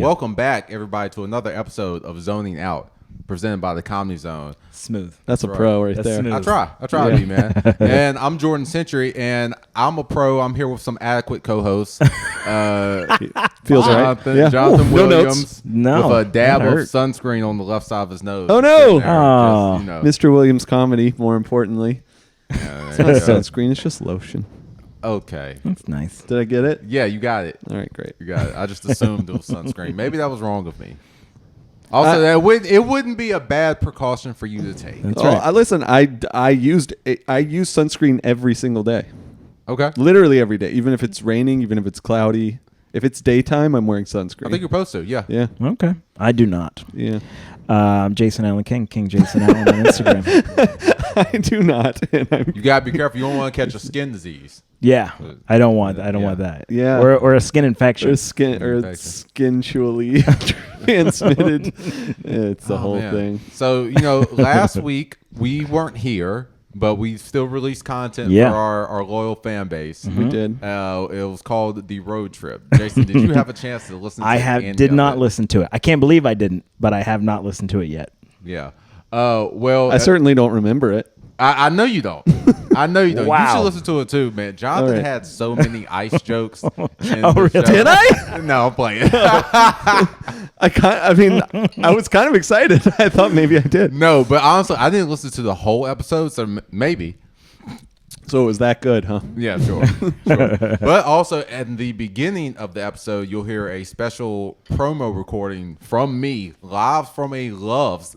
Welcome back, everybody, to another episode of Zoning Out, presented by the Comedy Zone. Smooth. That's a pro right That's there. smooth. I try to be, man. And I'm Jordan Century, and I'm a pro. I'm here with some adequate co-hosts. Feels Jonathan, right. Yeah. Jonathan No Williams, No, with a dab that of hurt. sunscreen on the left side of his nose. Oh, no. Sitting there, Oh. Mr. Williams comedy, more importantly. Yeah, It's there not you go. sunscreen, it's just lotion. Okay. That's nice. Did I get it? Yeah, you got it. All right, great. You got it. I just assumed it was sunscreen. Maybe that was wrong of me. Also, it wouldn't be a bad precaution for you to take. That's right. Listen, I use sunscreen every single day. Okay. Literally every day, even if it's raining, even if it's cloudy. If it's daytime, I'm wearing sunscreen. I think you're supposed to, yeah. Yeah. Okay. I do not. Yeah. Jason Allen King Jason Allen on Instagram. I do not. And I'm You gotta be careful. You don't want to catch a skin disease. Yeah, I don't want that. Yeah. or a skin infection. or skintually transmitted. It's the whole man. thing. So, last week we weren't here, but we still released content Yeah. for our loyal fan base. We did. It was called The Road Trip. Jason, did you have a chance to listen to any did of not it? listen to it. I can't believe I didn't, but I have not listened to it yet. Yeah. Well, I certainly don't remember it. I know you don't. I know you don't. You Wow. should listen to it too, man. Jonathan All right. had so many ice jokes. In Oh, the really? show. Did I? No, I'm playing. I was kind of excited. I thought maybe I did. No, but honestly, I didn't listen to the whole episode, so maybe. So it was that good, huh? Yeah, sure. But also, at the beginning of the episode, you'll hear a special promo recording from me, live from a Love's.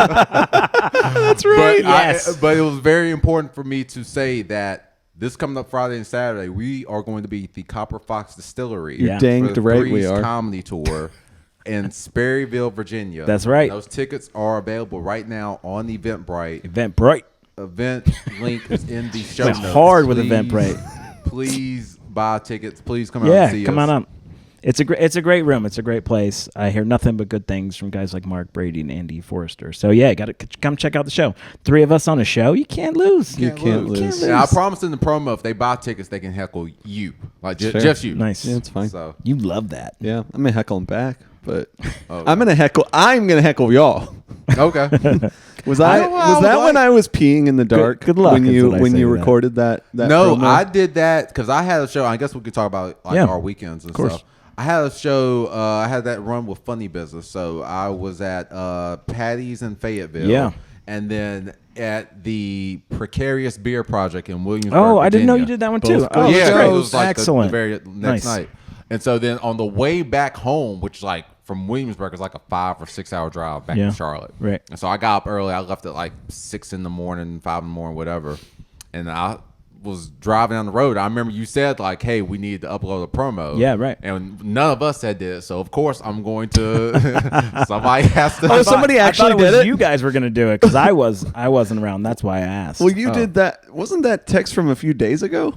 That's right. But it was very important for me to say that this coming up Friday and Saturday, we are going to be at the Copper Fox Distillery. You're dang for the right we Threes are. Comedy Tour in Sperryville, Virginia. That's right. Those tickets are available right now on Eventbrite. Eventbrite. Event link is in the show Went notes. hard with Please- Eventbrite. Please buy tickets. Please come out and Yeah, see come us. on up. It's a great room. It's a great place. I hear nothing but good things from guys like Mark Brady and Andy Forrester. So yeah, got to come check out the show. 3 of us on a show. You can't lose. You can't lose. And I promised in the promo, if they buy tickets, they can heckle you. Like Fair. just you. Nice. Yeah, it's fine. So, You love that. Yeah, I'm gonna heckle him back, but Oh, I'm gonna heckle y'all. okay. Was that when I was peeing in the dark? good luck when is you what I when say you to that. recorded that. No, promo? I did that because I had a show. I guess we could talk about like Yeah. our weekends and course. stuff. I had a show. I had that run with Funny Business. So I was at Patty's in Fayetteville. Yeah. And then at the Precarious Beer Project in Williamsburg. Oh, I didn't know Virginia. you did that one too. Both Oh, good. Yeah, that's great. it was like Excellent. the very next Nice. night. And so then on the way back home, which like from Williamsburg is like a 5 or 6 hour drive back Yeah. to Charlotte. Right. And so I got up early. I left at like 6 in the morning, 5 in the morning, whatever. And I was driving down the road. I remember you said like, "Hey, we need to upload a promo." Yeah, right. And none of us had did it. So of course I'm going to. Somebody has to. Oh, somebody actually I thought it did was it? you guys were gonna do it because I wasn't around. That's why I asked. Well, you did that. Wasn't that text from a few days ago?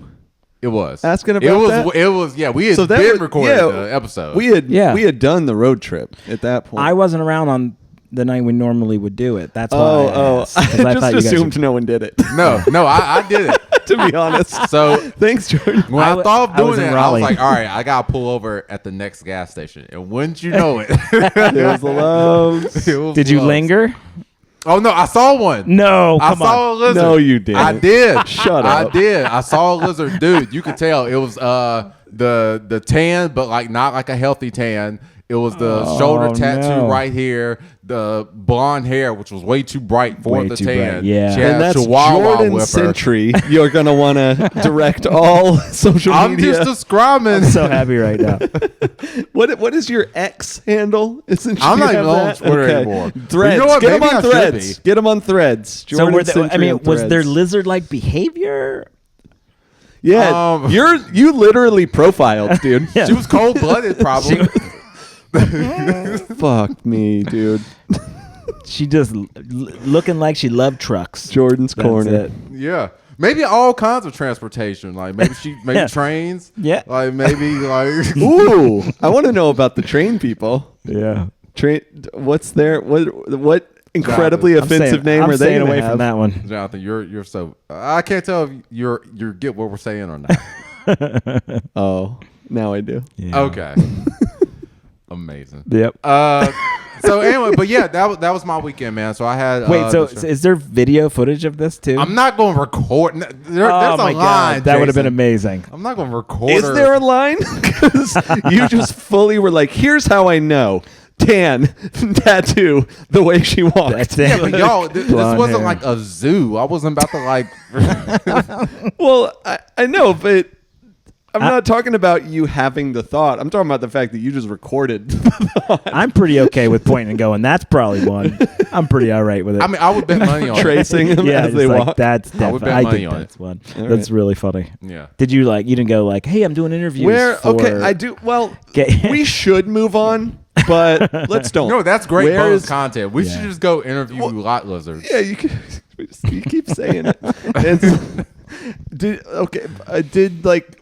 It was Asking it about was, that? It was. Yeah, we had So that been was- recording yeah, the episode. We had done the road trip at that point. I wasn't around on the night we normally would do it. That's why. I asked, 'cause I thought just you guys assumed no one did it. No, I did it. To be honest. So Thanks, Jordan. when I thought of I was doing in it, I was Raleigh. like, all right, I got to pull over at the next gas station. And wouldn't you know it? It was the loves. It was Did you Love's. linger? Oh, no, I saw one. No, I come on. saw a lizard. No, you didn't. I did. Shut I up. did. I saw a lizard. Dude, you could tell. It was the tan, but like not like a healthy tan. It was the shoulder tattoo no. right here, the blonde hair, which was way too bright for Way the too tan. bright, yeah. She had And a that's chihuahua Jordan with her. Century. You're going to want to direct all social I'm media. just describing. I'm so happy right now. What is your X handle? Isn't I'm you not have even on that? Twitter Okay. anymore. Threads. You know what? Get them Maybe on I should Threads. be. Get them on Threads. So Jordan were they, I Century mean, on was there Threads. lizard-like behavior? Yeah, you literally profiled, dude. Yeah. She was cold blooded, probably. Fuck me, dude. She just looking like she loved trucks. Jordan's That's corner. it. Yeah. Maybe all kinds of transportation. Like maybe Yeah. trains. Yeah. Like maybe like Ooh, I want to know about the train people. Yeah. Train. What's their what incredibly I'm offensive name I'm are they staying gonna away have? from that one. Jonathan, you're so I can't tell if you're get what we're saying or not. Oh, now I do. Yeah. Okay. Amazing. Yep. So anyway, but yeah, that was my weekend, man. So I had. Wait, so is there video footage of this too? I'm not going to record. There's oh a my line. God, that would have been Jason. amazing. I'm not going to record. Is there a line? Because you just fully were like, here's how I know. Tan tattoo the way she walked. Yeah, but y'all, this Blonde wasn't hair. like a zoo. I wasn't about to like. Well, I know, but I'm not talking about you having the thought. I'm talking about the fact that you just recorded the thought. I'm pretty okay with pointing and going, that's probably one. I'm pretty all right with it. I mean, I would bet money on it. Tracing them yeah, as it's they like, walk. that's I would definitely. bet I money think on that's it. one. All That's right. really funny. Yeah. Did you you didn't go like, hey, I'm doing interviews. Okay, for- I do. Well, Get- we should move on, but let's don't. No, that's great Where bonus is- content. We Yeah. should just go interview lot lizards. Yeah, you can. You keep saying it. And did like.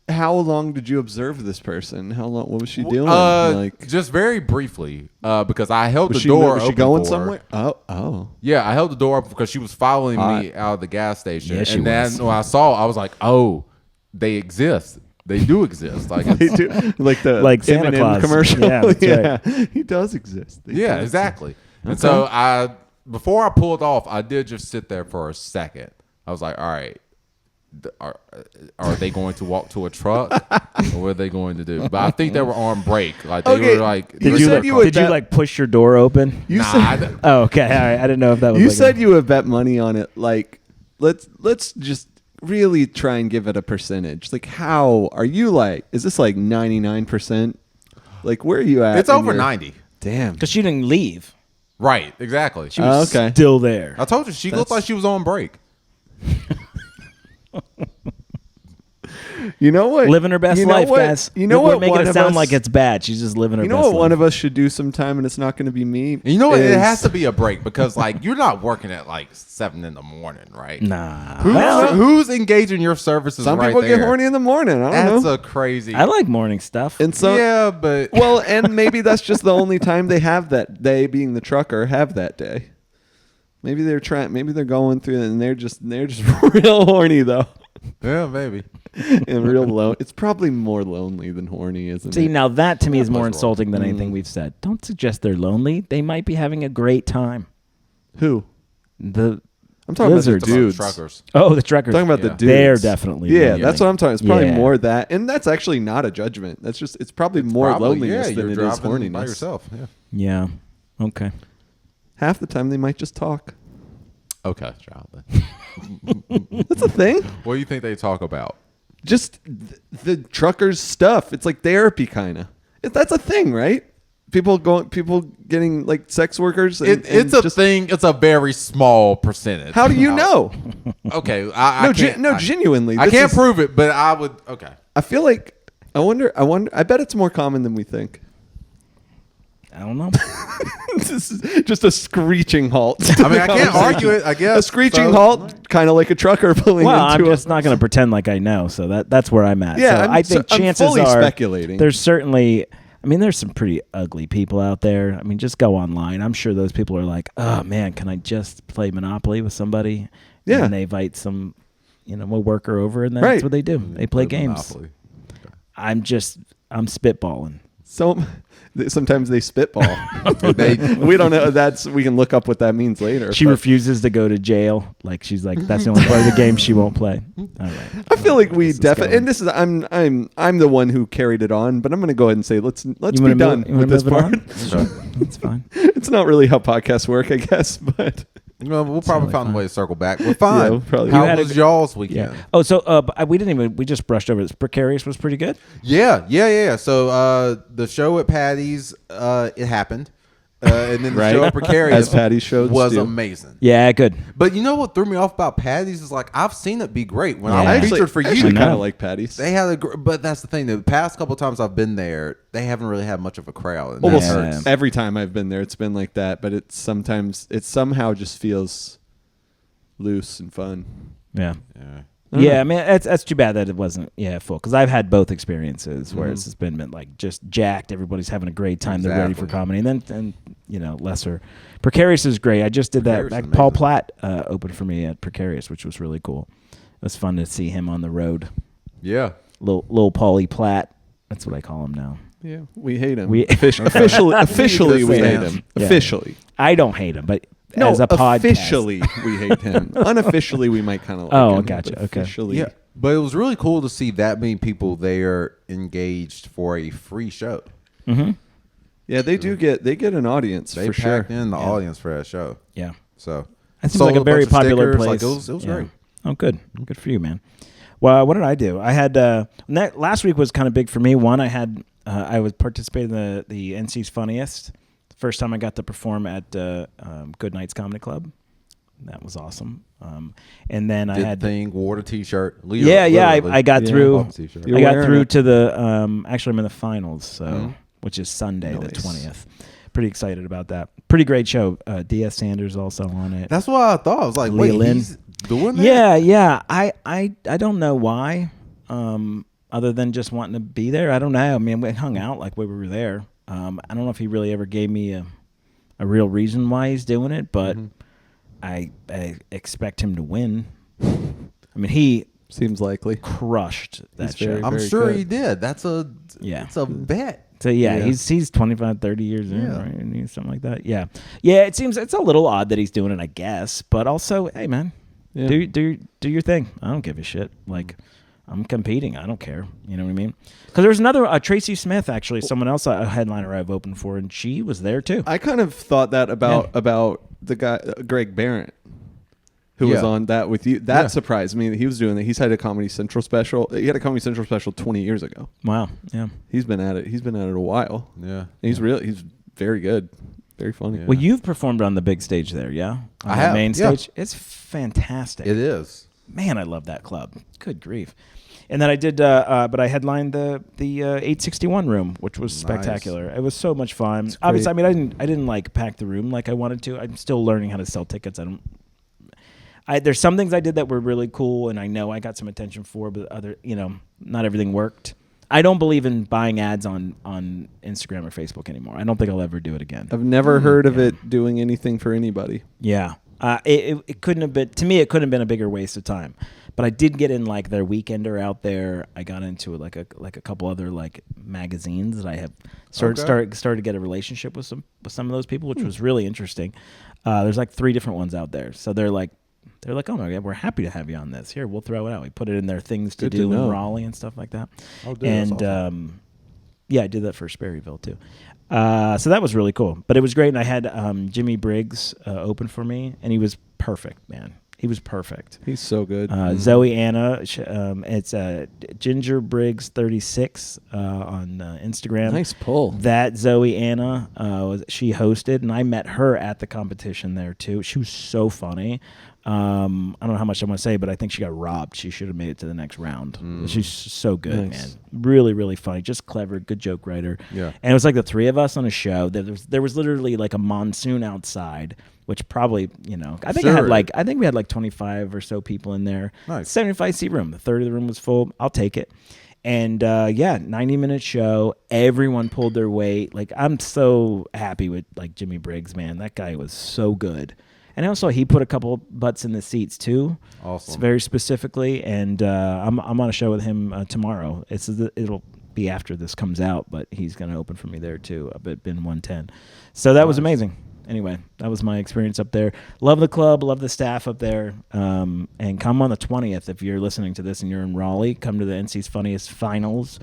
How long did you observe this person? How long? What was she doing? Like, just very briefly, because I held was the she, door was open she going for her. somewhere? Oh. Yeah, I held the door open because she was following Hot. me out of the gas station. Yeah, she and then was. when I saw, I was like, "Oh, they exist. They do exist." Like, They it's, do like the Like Santa M&M Claus. commercial. Yeah, that's right. He does exist. They yeah, do exactly. And Okay. so before I pulled off, I did just sit there for a second. I was like, "All right, are they going to walk to a truck, or what are they going to do?" But I think they were on break. Like they Okay, were like, you Did said you you would did you bet- like push your door open? You Nah, said Oh, okay. All right. I didn't know if that was. you like said you would bet money on it. Like, let's just really try and give it a percentage. Like, how are you? Like, is this like 99%? Like, where are you at? it's in over your- 90. Damn. because she didn't leave. Right, exactly. She was okay. still there. I told you she looked like she was on break. You know what? Living her best you know life, what? guys. You know We're what? making one it of sound us- like it's bad. She's just living her You best know what? life. One of us should do sometime, and it's not going to be me. And you know what? It is- has to be a break because like you're not working at like 7 in the morning, right? Nah. Who's, Well, who's engaging your services? Some right people there? get horny in the morning. I don't That's know. a crazy. I like morning stuff. And so, yeah, but well, and maybe that's just the only time they have that. They, being the trucker, have that day. Maybe they're trying. Maybe they're going through it, and they're just real horny though, yeah, maybe. and real low. It's probably more lonely than horny, isn't See, it? now that to me is more That's insulting than Mm. anything we've said. Don't suggest they're lonely. They might be having a great time. Who? The I'm talking Lizards. about the dudes. Truckers. oh, the truckers. Talking about Yeah. the dudes. They're definitely Yeah, lonely. that's what I'm talking. It's probably Yeah. more that, and that's actually not a judgment. That's just it's probably more Probably, loneliness yeah, than you're it is driving horniness. by yourself. Yeah. Yeah. Okay. Half the time they might just talk. Okay, child. That's a thing. What do you think they talk about? Just the truckers stuff. It's like therapy, kind of. That's a thing, right? People getting like sex workers. And, It's and a thing. It's a very small percentage. How do you know? Okay, I can't, genuinely. I this can't is- prove it, but I would. Okay. I feel like I wonder. I bet it's more common than we think. I don't know. This is just a screeching halt. I mean, I can't argue it. I guess A screeching so. halt, kind of like a trucker pulling Well, I'm into just not going to pretend like I know. So that's where I'm at. Yeah, so I think I'm chances fully are speculating. there's certainly. I mean, there's some pretty ugly people out there. I mean, just go online. I'm sure those people are like, oh man, can I just play Monopoly with somebody? Yeah. And they invite some, a worker over, and that's Right. what they do. They play games. Monopoly. I'm spitballing. So sometimes they spitball. They- We don't know. We can look up what that means later. She but refuses to go to jail. Like she's like, that's the only part of the game she won't play. All right. I feel like we This is definitely, going. and this is I'm the one who carried it on, but I'm going to go ahead and say let's You be wanna done move- you wanna with this move it part. on? Sure. That's fine. It's not really how podcasts work, I guess, but Well, we'll probably totally find fine. a way to circle back. We're fine. Yeah, we'll probably- How You had a was g- y'all's weekend? Yeah. Oh, so but we didn't even. We just brushed over this. Precarious was pretty good. Yeah. So the show at Patty's, it happened, and then the Right. show at Precarious As Patty's shows was do. amazing. Yeah, good. But you know what threw me off about Patty's is like I've seen it be great when Yeah. I was featured for I you. actually I kind know. of like Patty's. They had but that's the thing. The past couple times I've been there, they haven't really had much of a crowd. And Almost that Yeah. hurts. every time I've been there, it's been like that. But it somehow just feels loose and fun. Yeah. Yeah. Yeah, I mean that's too bad that it wasn't full because I've had both experiences where it's been like just jacked. Everybody's having a great time. They're ready for Exactly. comedy, and then lesser. Precarious is great. I just did that. Precarious is Like, Paul amazing. Platt opened for me at Precarious, which was really cool. It was fun to see him on the road. Yeah. Little Paulie Platt. That's what I call him now. Yeah, we hate him. Officially, we hate Yeah. him. Officially. I don't hate him, but No, as a podcast. officially we hate him. Unofficially, we might kind of like Oh, him. gotcha. But Okay. Officially, Yeah, but it was really cool to see that many people there engaged for a free show. Mm-hmm. yeah, they get an audience They for sure. packed in the audience for that show. Yeah. So That seems sold like a very bunch of popular stickers. place. Like, it was Yeah. great. Oh, good. Good for you, man. Well, what did I do? I had last week was kind of big for me. One, I was participating in the NC's Funniest. First time I got to perform at Good Nights Comedy Club. That was awesome. And then I Did had thing, wore the t-shirt. I got through. Bought the t-shirt. You're I got wearing through it. to the actually I'm in the finals, so which is Sunday the Nice. 20th. Pretty excited about that. Pretty great show. D.S. Sanders also on it. That's what I thought. I was like, wait, Lynn. he's doing that? Yeah. I don't know why. Other than just wanting to be there. I don't know. I mean, we hung out like we were there. I don't know if he really ever gave me a real reason why he's doing it, but I expect him to win. I mean, he Seems likely. crushed that He's show. very- I'm very sure good. he did. It's a bet. So yeah, Yeah. he's 25, 30 years in, Yeah. right? And something like that. Yeah. It seems it's a little odd that he's doing it, I guess. But also, hey man, Yeah. do your thing. I don't give a shit. Like, I'm competing. I don't care. You know what I mean? Because there's another Tracy Smith, actually, someone else, a headliner I've opened for, and she was there too. I kind of thought that about the guy Greg Barrett, who was Yeah. on that with you. That Yeah. surprised me that he was doing that. He's had a Comedy Central special. He had a Comedy Central special 20 years ago. Wow. Yeah. He's been at it. He's been at it a while. Yeah. And he's very good. Very funny. Yeah. Well, you've performed on the big stage there, yeah? On I the have, main yeah. stage. It's fantastic. It is. Man, I love that club. Good grief. And then I did, but I headlined the 861 room, which was spectacular. It was so much fun. It's Obviously, great. I mean, I didn't like pack the room like I wanted to. I'm still learning how to sell tickets. There's some things I did that were really cool, and I know I got some attention for, but other, not everything worked. I don't believe in buying ads on Instagram or Facebook anymore. I don't think I'll ever do it again. I've never heard of it doing anything for anybody. Yeah. It couldn't have been, to me, it couldn't have been a bigger waste of time. But I did get in like their Weekender out there. I got into like a couple other like magazines that I have started to get a relationship with some of those people, which was really interesting. There's like 3 different ones out there. So they're like, oh my God, we're happy to have you on this. Here, we'll throw it out. We put it in their things to Good to do in know. Raleigh and stuff like that. Oh, dude, that's And awesome. yeah, I did that for Sperryville too. So that was really cool. But it was great. And I had Jimmy Briggs open for me, and he was perfect, man. He was perfect. He's so good. Zoe Anna, it's Ginger Briggs 36 on Instagram. Nice pull. That Zoe Anna, she hosted, and I met her at the competition there too. She was so funny. I don't know how much I want to say, but I think she got robbed. She should have made it to the next round. She's so good, Nice. man. Really, really funny. Just clever, good joke writer. Yeah. And it was like the 3 of us on a show. There was literally like a monsoon outside, which probably, I think Sure. I think we had like 25 or so people in there. Nice. 75 seat room. The third of the room was full. I'll take it. And 90-minute show. Everyone pulled their weight. Like, I'm so happy with like Jimmy Briggs, man. That guy was so good. And also, he put a couple butts in the seats too. Awesome. Very specifically. And I'm on a show with him tomorrow. It'll be after this comes out, but he's going to open for me there too. Up at Bin 110. So that was amazing. Anyway, that was my experience up there. Love the club, love the staff up there. And come on the 20th if you're listening to this and you're in Raleigh. Come to the NC's Funniest Finals.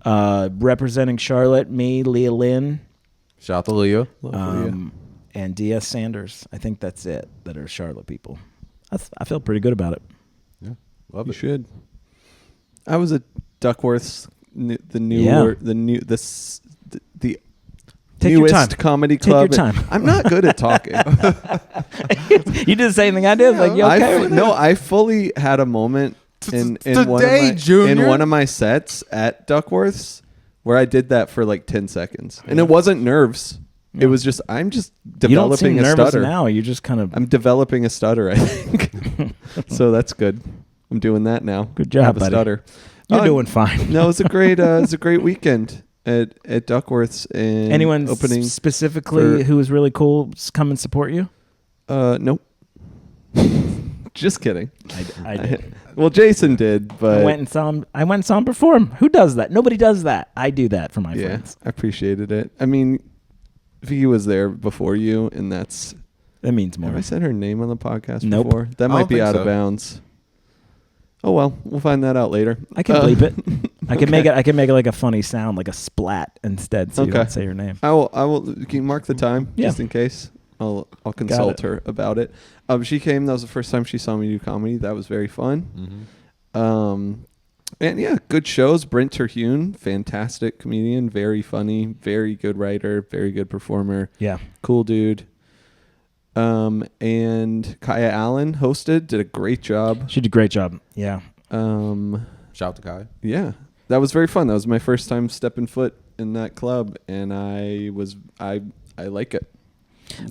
Representing Charlotte, me, Leah Lynn, Shout out to Leah. and D.S. Sanders. I think that's it. That are Charlotte people. I feel pretty good about it. Yeah. Love You it. should. I was at Duckworth's, the Take your newest time. comedy Take your club. time. I'm not good at talking. You did the same thing I did. Like, you okay with it? I fully had a moment in Today, Junior. in one of my sets at Duckworth's where I did that for like 10 seconds, and it wasn't nerves. It was just I'm just You don't seem developing a nervous stutter. now. You just kind of. I'm developing a stutter, I think. So that's good. I'm doing that now. Good job, I have a buddy. stutter. You're doing fine. No, it's a great weekend at Duckworth's and Anyone opening. specifically for- who was really cool come and support you? Nope. Just kidding. I did. Well, Jason did, but I went and saw him perform. Who does that? Nobody does that. I do that for my yeah, friends. I appreciated it. I mean, Vicky was there before you, and that's. That means more. Have I said her name on the podcast Nope. before? That I might don't be think out of so. bounds. Oh well, we'll find that out later. I can bleep it. I can Okay. make it. I can make it like a funny sound, like a splat instead. So you Okay. don't say your name. I will. Can you mark the time Yeah. just in case? I'll consult it. her about it. She came. That was the first time she saw me do comedy. That was very fun. And yeah, good shows. Brent Terhune, fantastic comedian, very funny, very good writer, very good performer. Yeah. Cool dude. And Kaya Allen hosted, did a great job. She did a great job. Yeah. Shout out to Kai. Yeah, that was very fun. That was my first time stepping foot in that club, and I like it.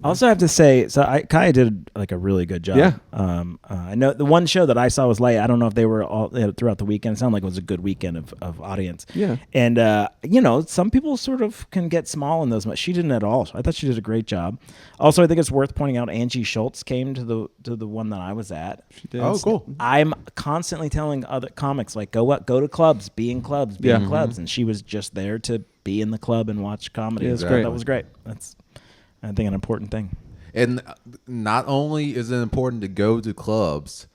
I also have to say, Kaya did like a really good job. Yeah. I know the one show that I saw was late. I don't know if they were all throughout the weekend. It sounded like it was a good weekend of audience. Yeah. And some people sort of can get small in those. She didn't at all. So I thought she did a great job. Also, I think it's worth pointing out Angie Schulz came to the one that I was at. She did. Oh, cool. I'm constantly telling other comics like go to clubs, be in clubs, be in clubs, and she was just there to be in the club and watch comedy. Yeah, it's That great. was great. That's I think an important thing. And not only is it important to go to clubs,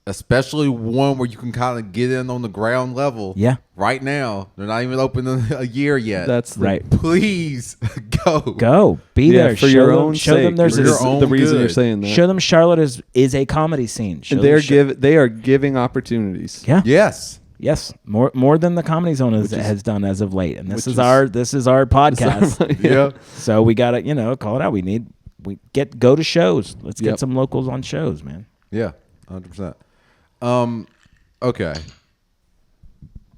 especially one where you can kind of get in on the ground level. Yeah. Right now, they're not even open a year yet. That's the, Right. Please go. Go be Yeah, there for show your them, own show sake. them there's For a, your own the reason you're good. saying that. show them Charlotte is a comedy scene. Show And them they are giving opportunities. yeah. Yes. Yes, more than the Comedy Zone has done as of late, and this which is our podcast. Yeah. So we got to call it out. Go to shows. Let's Yep. get some locals on shows, man. Yeah. 100%. Okay.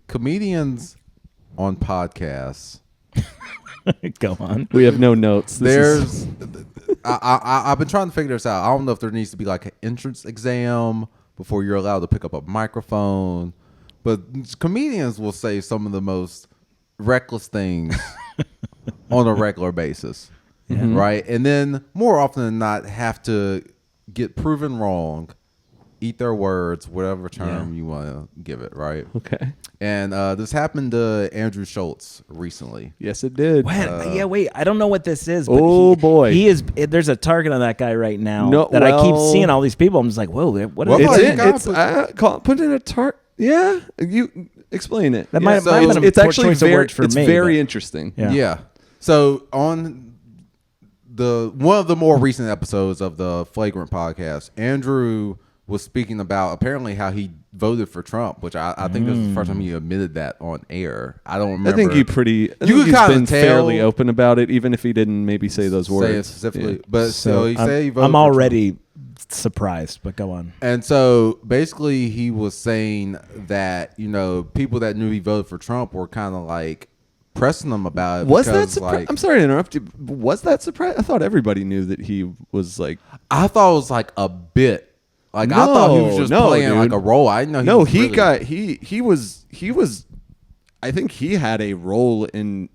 Comedians on podcasts. Go on. We have no notes. This is- I've been trying to figure this out. I don't know if there needs to be like an entrance exam before you're allowed to pick up a microphone, but comedians will say some of the most reckless things on a regular basis, right? And then more often than not have to get proven wrong, eat their words, whatever term you want to give it, right? Okay. And this happened to Andrew Schulz recently. Yes, it did. Wait. I don't know what this is. But Oh, boy. he is. There's a target on that guy right now No, that I keep well- seeing all these people. I'm just like, whoa, what Well, is Well, It's you in. gotta It's put in a tart. Yeah, you explain it. That Yeah. might have been a it's poor actually choice of very. words for it's me, very but- interesting. Yeah. Yeah. So on one of the more recent episodes of the Flagrant podcast, Andrew was speaking about apparently how he voted for Trump, which I think this is the first time he admitted that on air. I don't remember. I think You could could he's kinda been tell- fairly open about it, even if he didn't maybe say those say it words specifically, Yeah. but so he said he voted I'm for already surprised, but go on. And so basically he was saying that, people that knew he voted for Trump were kind of like pressing him about it. Was that because, surprise? like, I'm sorry to interrupt you. Was that surprise? I thought everybody knew that he was like. I thought it was like a bit. Like I thought he was just playing dude. like a role. I didn't know. No, was he really- got he was. I think he had a role in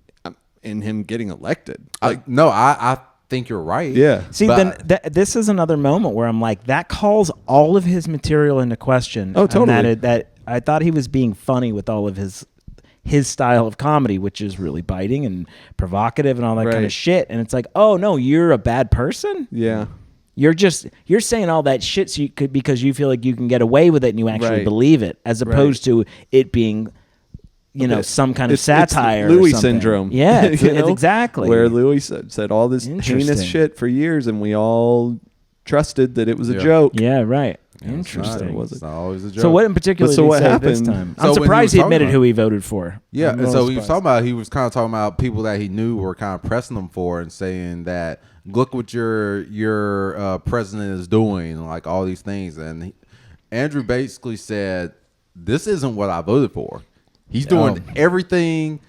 him getting elected. I think you're right. Yeah. See, But- then this is another moment where I'm like, that calls all of his material into question. Oh, And totally. that I thought he was being funny with all of his style of comedy, which is really biting and provocative and all that kind Right. of shit. And it's like, oh no, you're a bad person. Yeah. You're saying all that shit so because you feel like you can get away with it and you actually Right. believe it, as opposed to it being, some kind of It's satire. or Louis something. syndrome. Yeah, you know? it's exactly where Louis said all this heinous Interesting. shit for years, and we all trusted that it was a Yeah. joke. Yeah, right. It's not- Interesting. was It's not always a joke. So what in particular But so did he what say happened? this time? So I'm when he surprised was he talking admitted about- who he voted for. Yeah, I'm and really so he was surprised. talking about. He was kind of talking about people that he knew were kind of pressing him for and saying that, look what your president is doing, like all these things. And Andrew basically said, this isn't what I voted for. He's doing everything.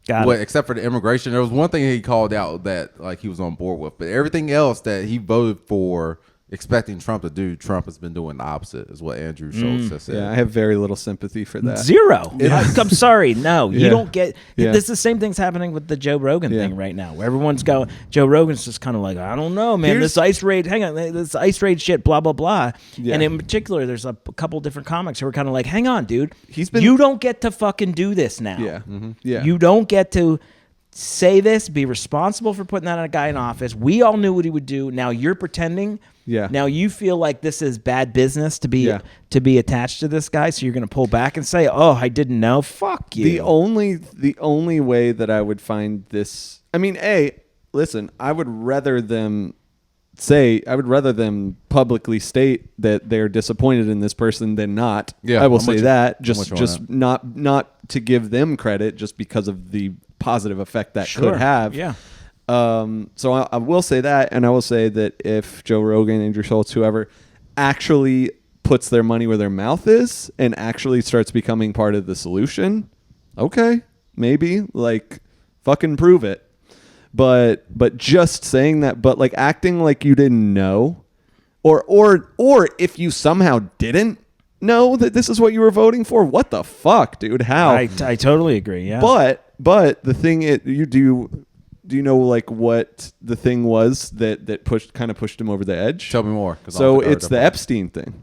Got What, it. except for the immigration. There was one thing he called out that like he was on board with, but everything else that he voted for expecting Trump to do, Trump has been doing the opposite, is what Andrew Schulz has said. Yeah, I have very little sympathy for that. Zero. I'm sorry. No, you Yeah. don't get. Yeah. This is the same thing's happening with the Joe Rogan thing right now, where everyone's going. Joe Rogan's just kind of like, I don't know, man. This ice raid. Hang on, this ice raid shit. Blah blah blah. Yeah. And in particular, there's a couple different comics who are kind of like, hang on, dude. been- You don't get to fucking do this now. Yeah. Yeah. You don't get to say this. Be responsible for putting that guy in office. We all knew what he would do. Now you're pretending. Yeah. Now you feel like this is bad business to be Yeah. attached to this guy, so you're going to pull back and say, "Oh, I didn't know." Fuck you. The only way that I would find this, I mean, listen, I would rather them publicly state that they're disappointed in this person than not. Yeah, I will I'm say with you. that I'm with you on just not to give them credit just because of the positive effect that Sure. could have. Yeah. So I will say that, and I will say that if Joe Rogan, Andrew Schulz, whoever, actually puts their money where their mouth is and actually starts becoming part of the solution, okay, maybe, like, fucking prove it. But just saying that, but like acting like you didn't know, or if you somehow didn't know that this is what you were voting for, what the fuck, dude? How? I totally agree. Yeah. But the thing do you know like what the thing was that pushed him over the edge? Tell me more. 'Cause I So don't think I heard it's that the part. Epstein thing.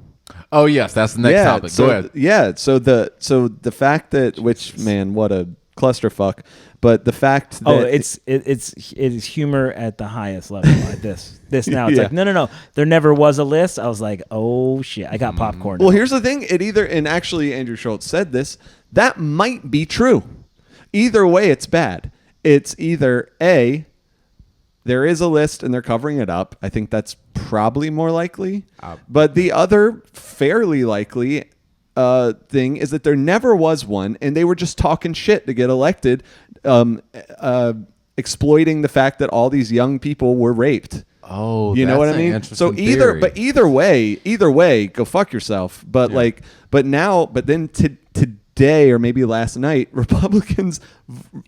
Oh yes, that's the next topic. So, Go ahead. Yeah. So the fact that, which, man, what a clusterfuck. But the fact that it is humor at the highest level. Like this now, it's Yeah. like no. There never was a list. I was like, oh shit, I got popcorn. Well, now. here's the thing. And actually Andrew Schulz said this, that might be true. Either way, it's bad. It's either A, there is a list and they're covering it up. I think that's probably more likely. But the other fairly likely thing is that there never was one, and they were just talking shit to get elected, exploiting the fact that all these young people were raped. Oh, You know what I that's an mean? interesting So theory. either way, go fuck yourself. But but then today or maybe last night, Republicans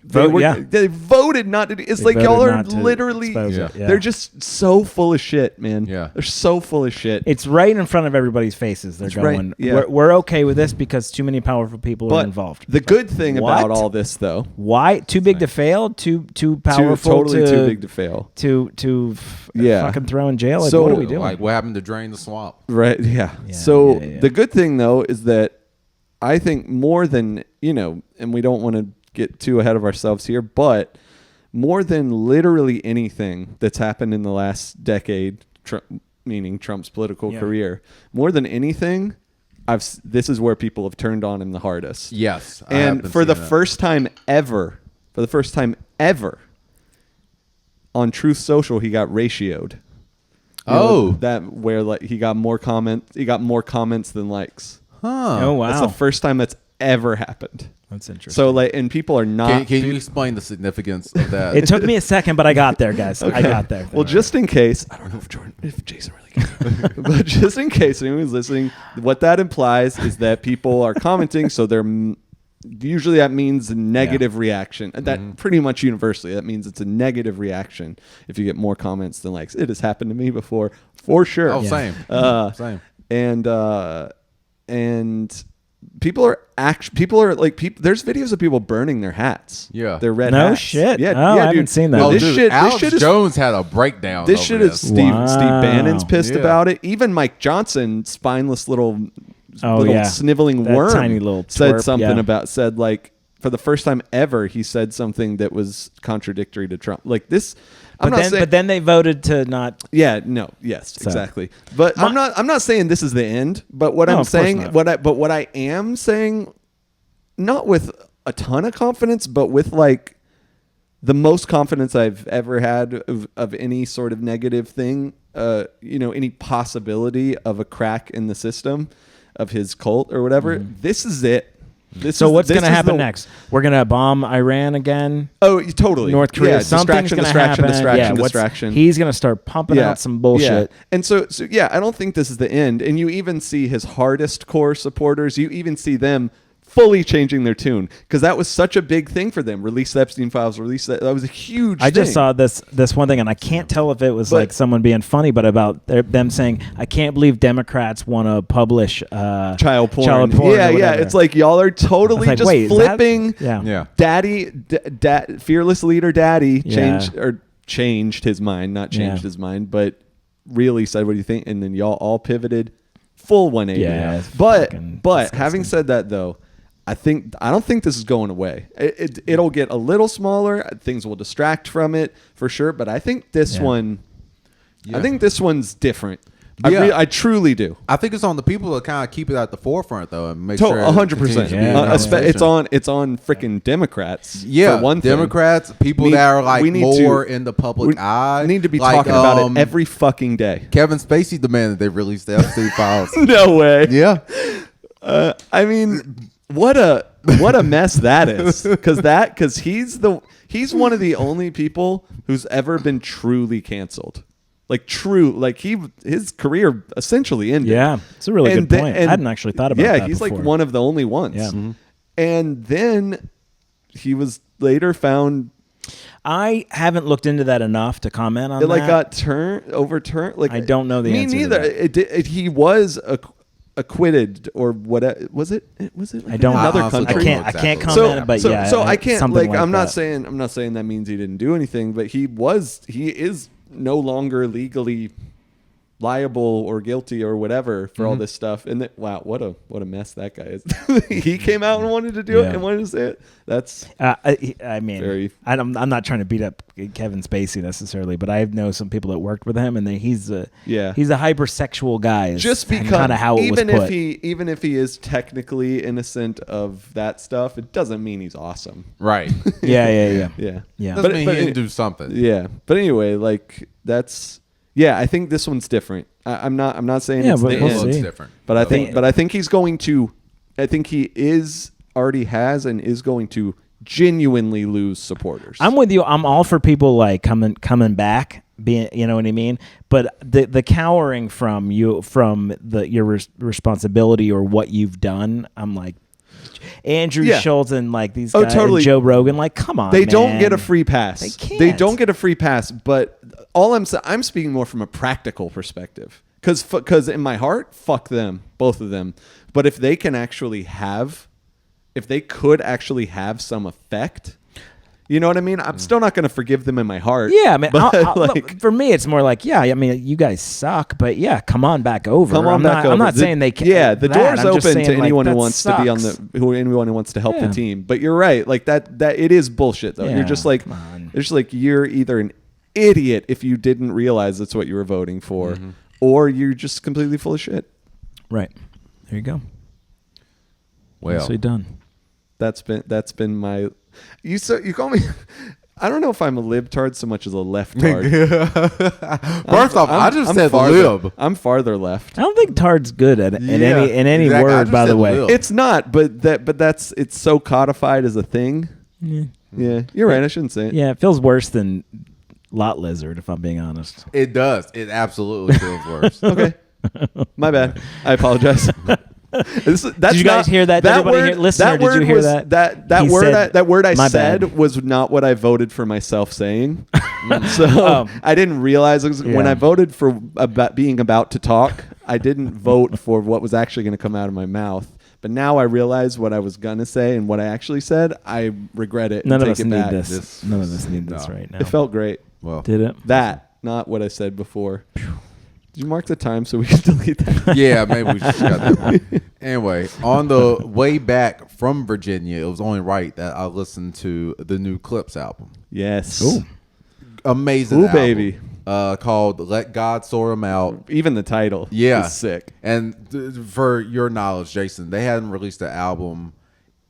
they voted not to. It's They like y'all voted are not to literally. expose it, yeah. They're just so full of shit, man. Yeah. They're so full of shit. It's right in front of everybody's faces. They're right, going, yeah. we're okay with this because too many powerful people are But involved. the good thing What? about all this, though, Why? Too big to fail? Too powerful? totally too big to fail. To Yeah. fucking throw in jail? Like, So- what are we doing? Like what happened to drain the swamp? Right. Yeah. Yeah, So yeah. the good thing, though, is that I think more than, and we don't want to get too ahead of ourselves here, but more than literally anything that's happened in the last decade, meaning Trump's political career, more than anything, this is where people have turned on him the hardest. Yes. I have And been for the seeing that. first time ever, on Truth Social, he got ratioed. You know, that where like he got more comments than likes. Oh wow, That's the first time that's ever happened. That's interesting. So like, and people are not. Can you explain the significance of that? It took me a second, but I got there, guys. I got there. Well, just in case, I don't know if Jason really cares, but just in case anyone's listening, what that implies is that people are commenting, so they're usually that means a negative reaction. That pretty much universally, that means it's a negative reaction if you get more comments than likes. It has happened to me before, for sure. Oh, same. Same. And people are there's videos of people burning their hats. Yeah. Their red No hats. shit. Yeah, Oh, yeah, I dude. haven't seen that. No, Oh, this dude, shit. Alex This shit is. Jones had a breakdown. This over shit this. is Steve Bannon's pissed Yeah. about it. Even Mike Johnson, spineless little yeah. sniveling That worm, tiny little said twerp, something yeah. about said like for the first time ever he said something that was contradictory to Trump. Like this. But then they voted to not. Yeah, no, yes, exactly. But I'm not saying this is the end, but what No, I'm of course saying not. what I am saying, not with a ton of confidence, but with like the most confidence I've ever had of any sort of negative thing, any possibility of a crack in the system of his cult or whatever. This is it. So what's going to happen next? We're going to bomb Iran again? Oh, totally. North Korea. Yeah, Something's going to happen. Distraction. He's going to start pumping out some bullshit. Yeah. And so I don't think this is the end. And you even see his hardest core supporters. You even see them fully changing their tune because that was such a big thing for them. Release the Epstein files. Release that. That was a huge thing. I just saw this one thing, and I can't tell if it was like someone being funny, but about them saying, "I can't believe Democrats want to publish child porn." Yeah, yeah. It's like y'all are totally like, just wait, flipping. Yeah. Daddy, fearless leader, Daddy Yeah. changed his mind, not changed Yeah. his mind, but really said, "What do you think?" And then y'all all pivoted, full 180. Yeah, it's but fucking having disgusting. said that though. I don't think this is going away. It'll get a little smaller. Things will distract from it for sure. But I think this one, I think this one's different. Yeah. I truly do. I think it's on the people to kind of keep it at the forefront though, and make sure 100%. It's on freaking Democrats. Yeah, for one thing. Democrats, people that are like more in the public eye. We need to be like, talking about it every fucking day. Kevin Spacey demanded they release the Epstein files. No way. Yeah. I mean, what a mess that is. Because he's one of the only people who's ever been truly canceled. Like his career essentially ended. Yeah, it's a really good point. I hadn't actually thought about that. Yeah, he's before. like one of the only ones. Yeah. Mm-hmm. And then he was later found. I haven't looked into that enough to comment on It that. got overturned. Like I don't know the me answer to neither. He was acquitted or what? Was it? Was it? Like I don't. in another honestly country. I can't comment. But yeah, so I can't. something Like, I'm not that. saying. I'm not saying that means he didn't do anything, but he is no longer legally liable or guilty or whatever for all this stuff. And wow, what a mess that guy is. He came out and wanted to do it and wanted to say it. That's I mean, I'm not trying to beat up Kevin Spacey necessarily, but I know some people that worked with him, and he's a hypersexual guy. Just because kind of how it was put. Even if he is technically innocent of that stuff, it doesn't mean he's awesome. Right. Yeah. Doesn't mean he didn't do something. Yeah. But anyway, like that's. Yeah, I think this one's different. I'm not saying it's the end. It's different. But I think he's going to. I think he already has and is going to genuinely lose supporters. I'm with you. I'm all for people like coming back, being, you know what I mean. But the cowering from your responsibility or what you've done, I'm like. Andrew Schulz and like these guys, totally. and Joe Rogan, like, come on, they don't get a free pass. They can't. They don't get a free pass. But all I'm speaking more from a practical perspective, because in my heart, fuck them, both of them. But if they could actually have some effect. You know what I mean? I'm still not going to forgive them in my heart. Yeah, I mean, but for me, it's more like, I mean, you guys suck, but come on back over. I'm not saying they can't. Yeah, the door's open to anyone who wants sucks. to be anyone who wants to help the team. But you're right, like that it is bullshit though. Yeah, you're just like, it's just like you're either an idiot if you didn't realize that's what you were voting for, or you're just completely full of shit. Right. There you go. Well, nicely done. That's been my. You call me. I don't know if I'm a libtard so much as a leftard. First off, I just said lib. I'm farther left. I don't think tard's good in any exactly. word. By the way, lib. It's not, but it's so codified as a thing. Yeah, you're right. I shouldn't say it. Yeah, it feels worse than lot lizard, if I'm being honest. It does. It absolutely feels worse. Okay, my bad. I apologize. Did you guys hear that? Did you hear that? That word I "My said bad." was not what I voted for myself saying. So I didn't realize it was, when I voted for being about to talk, I didn't vote for what was actually going to come out of my mouth. But now I realize what I was going to say and what I actually said. I regret it. None of take us it need back. this. None of us need this right now. It felt great. Well, Did it? That, not what I said before. Did you mark the time so we can delete that? Yeah, maybe we just got that one. Anyway, on the way back from Virginia, it was only right that I listened to the new Clipse album. Yes. Ooh. Amazing album. Baby. Called Let God Sort 'Em Out. Even the title is sick. And for your knowledge, Jason, they hadn't released an album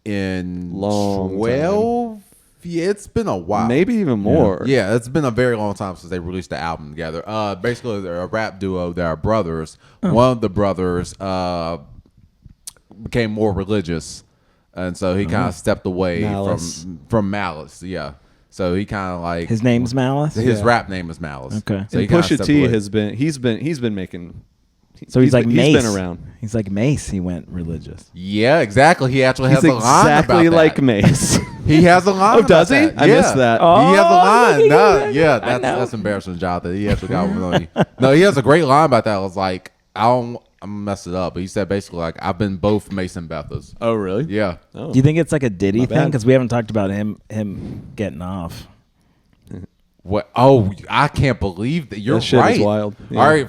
in long 12 time. Yeah, it's been a while. Maybe even more. Yeah, it's been a very long time since they released the album together. Basically, they're a rap duo. They're brothers. One of the brothers became more religious, and so he kind of stepped away from Malice. Yeah, so he kind of like his name's Malice. His rap name is Malice. Okay, so and Pusha T has been he's been So he's like Mace. He's been around. He's like Mace. He went religious. Yeah, exactly. He actually has He's a line exactly about like that. Mace. He has a line. Oh, does he? about that. I Yeah. missed that. Oh, He has a line. look No, at yeah, I know. that's embarrassing, Jonathan. He actually got one on you. No, he has a great line about that. I was like, I'm gonna mess it up, but he said basically like, I've been both Mace and Bethas. Oh, really? Yeah. Oh. Do you think it's like a Diddy My thing? bad. Because we haven't talked about him getting off. What? Oh, I can't believe that you're That shit right. is wild. Yeah. All right,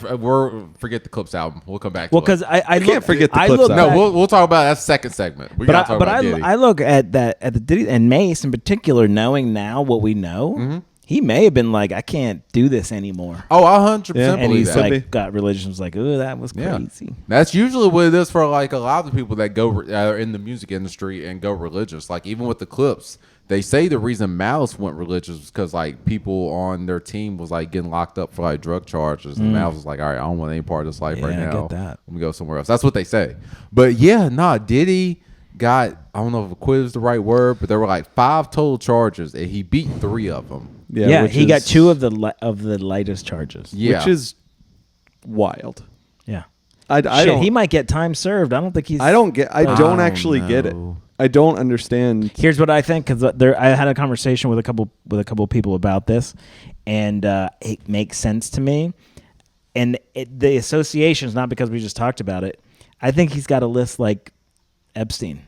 forget the Clipse album. We'll come back to Well, it. because I can't look- forget the I Clipse look album. No, back- we'll talk about that second segment. We gotta talk about Diddy. I look at the Diddy and Mace in particular, knowing now what we know, he may have been like, I can't do this anymore. Oh, I 100% Yeah. And believe he's that. Could like be. got religion, was like, oh, that was Yeah. crazy. That's usually what it is for like a lot of the people that go are in the music industry and go religious. Like even with the Clipse, they say the reason Malice went religious was because like people on their team was like getting locked up for like drug charges, and Malice was like, all right, I don't want any part of this life right Yeah, I now. get that. Let me go somewhere else. That's what they say. But yeah, nah, Diddy got, I don't know if acquitted is the right word, but there were like 5 total charges, and he beat 3 of them. Yeah, which he got is- 2 of the lightest charges. Yeah, Which is wild. Yeah. I Shit, don't. he might get time served. I don't think he's. I don't get. I don't don't actually get it. know. I don't understand. Here's what I think, because I had a conversation with a couple people about this, and it makes sense to me. And the association is not because we just talked about it. I think he's got a list like Epstein.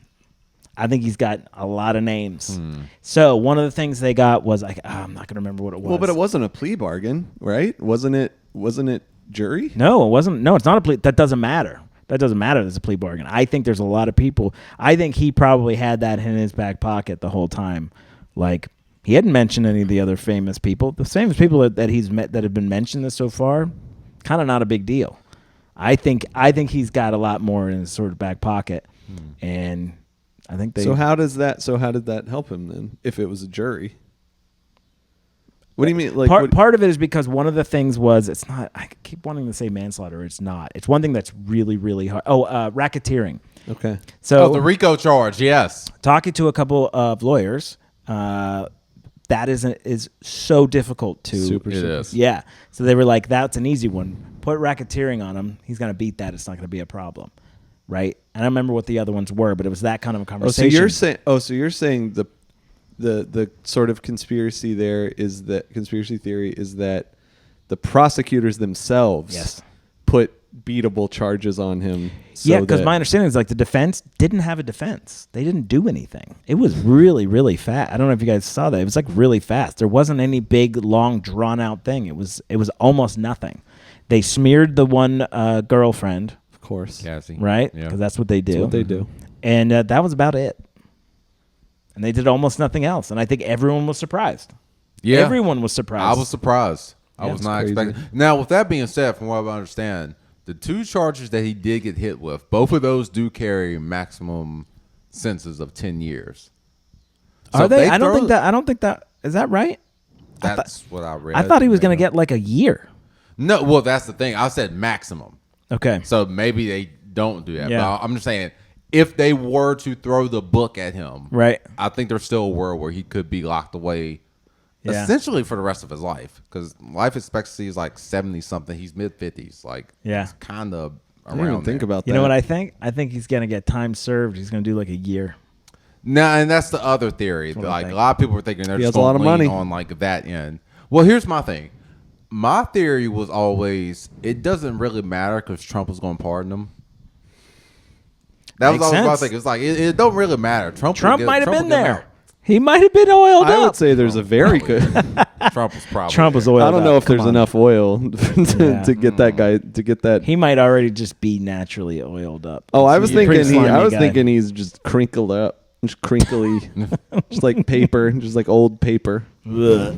I think he's got a lot of names. So one of the things they got was like, I'm not gonna remember what it was. Well, but it wasn't a plea bargain, right? Wasn't it jury? No, it wasn't. No, it's not a plea. That doesn't matter. That doesn't matter. There's a plea bargain. I think there's a lot of people. I think he probably had that in his back pocket the whole time. Like, he hadn't mentioned any of the other famous people. The famous people that he's met that have been mentioned so far, kind of not a big deal. I think he's got a lot more in his sort of back pocket, and I think they. So how did that help him then? If it was a jury, what do you mean? Like part of it is because one of the things was, it's not. I keep wanting to say manslaughter. It's not. It's one thing that's really really hard. Oh, racketeering. Okay. So oh, the RICO charge, yes. talking to a couple of lawyers, that is so difficult to. Super. It is. Yeah. So they were like, that's an easy one. Put racketeering on him. He's going to beat that. It's not going to be a problem. Right. And I don't remember what the other ones were, but it was that kind of a Oh, conversation. so you're saying the sort of conspiracy there is that conspiracy theory is that the prosecutors themselves Yes. put beatable charges on him. So Yeah, because that- my understanding is like the defense didn't have a defense. They didn't do anything. It was really, really fast. I don't know if you guys saw that. It was like really fast. There wasn't any big, long, drawn out thing. It was almost nothing. They smeared the one girlfriend, of course, Cassie. right? Yeah. Because that's what they do. that's what they do. And that was about it. And they did almost nothing else. And I think everyone was surprised. Yeah. Everyone was surprised. I was surprised. I Yeah, was it's not crazy. expecting. Now, with that being said, from what I understand, the 2 charges that he did get hit with, both of those do carry maximum sentences of 10 years. So Are if they? I don't throw- think that is that right? That's what I read. I thought he was going to get like a year. No, well, that's the thing. I said maximum. Okay. So maybe they don't do that. Yeah. But I'm just saying, if they were to throw the book at him, Right. I think there's still a world where he could be locked away Yeah. essentially for the rest of his life, because life expectancy is like 70 something. He's mid 50s. Like, Yeah. it's kind of I didn't even around think there. about that. You know what I think? I think he's going to get time served. He's going to do like a year. No, and that's the other theory. what I Like, think. a lot of people were thinking they're He just has a lot going of to lean money. on like that end. Well, here's my thing. My theory was always it doesn't really matter because Trump was going to pardon him. That Makes was always my sense. thing. It's like it don't really matter. Trump Might have will been get him there. out. He might have been oiled I up. would say there's a very good. Trump was probably Trump was there. oiled up. I don't know if Come there's on. enough oil to, Yeah. to get that guy to get that. He might already just be naturally oiled up. Oh, I was He's a pretty thinking. I slimy was guy. thinking he's just crinkled up, just crinkly, just like paper, just like old paper. Ugh.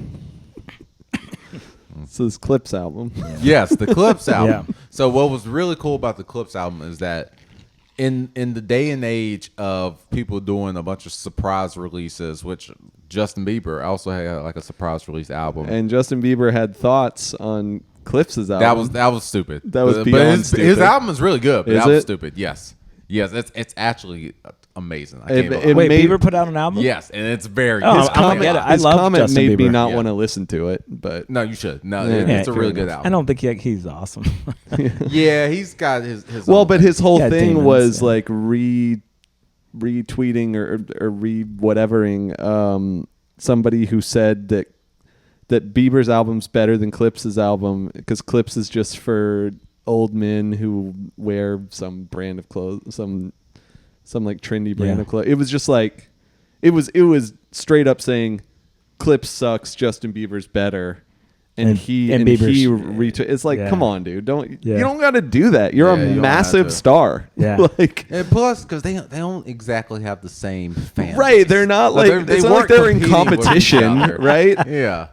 It's this Clipse album. Yes, the Clipse album. Yeah. So what was really cool about the Clipse album is that in the day and age of people doing a bunch of surprise releases, which Justin Bieber also had like a surprise release album. And Justin Bieber had thoughts on Clipse's album. That was stupid. That was But beyond his stupid. album is really good. But Is that was it? stupid. Yes, it's actually amazing. I It- can't it Wait, made- Bieber put out an album? yes, and it's very Oh, good. His I'm gonna comment, get it. I his love comment Justin made me Bieber. not Yeah. want to listen to it, but No, you should. No, Yeah. it's a really fair good enough. album. I don't think he's awesome. Yeah, he's got his well, own but thing. his whole Yeah, thing demons, was yeah. like retweeting or re-whatevering somebody who said that Bieber's album's better than Clipse's album because Clipse is just for old men who wear some brand of clothes, some like trendy brand Yeah. of clothes. It was just like it was straight up saying Clipse sucks, Justin Bieber's better. And he Bieber's- retweet. It's like, yeah. come on, dude! You Yeah. don't got to do that. You're Yeah, you a don't massive have to. star. Yeah. like And plus, because they don't exactly have the same fans. right, they're not like it's not like they're in competition, right? Yeah.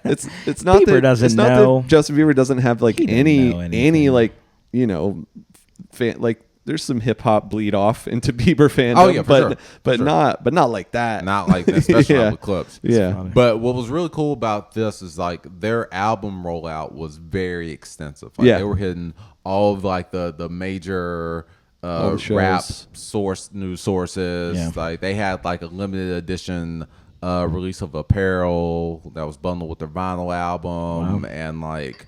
It's not Bieber that doesn't it's not know. that Justin Bieber doesn't have like He doesn't any know anything. like like there's some hip hop bleed off into Bieber fandom. Oh, yeah, for sure. but For sure. not like that. Not like that, especially Yeah. with Clipse. Yeah. funny. But what was really cool about this is like their album rollout was very extensive. Like Yeah. they were hitting all of like the major All the shows. rap news sources. Yeah. Like they had like a limited edition release of apparel that was bundled with their vinyl album and like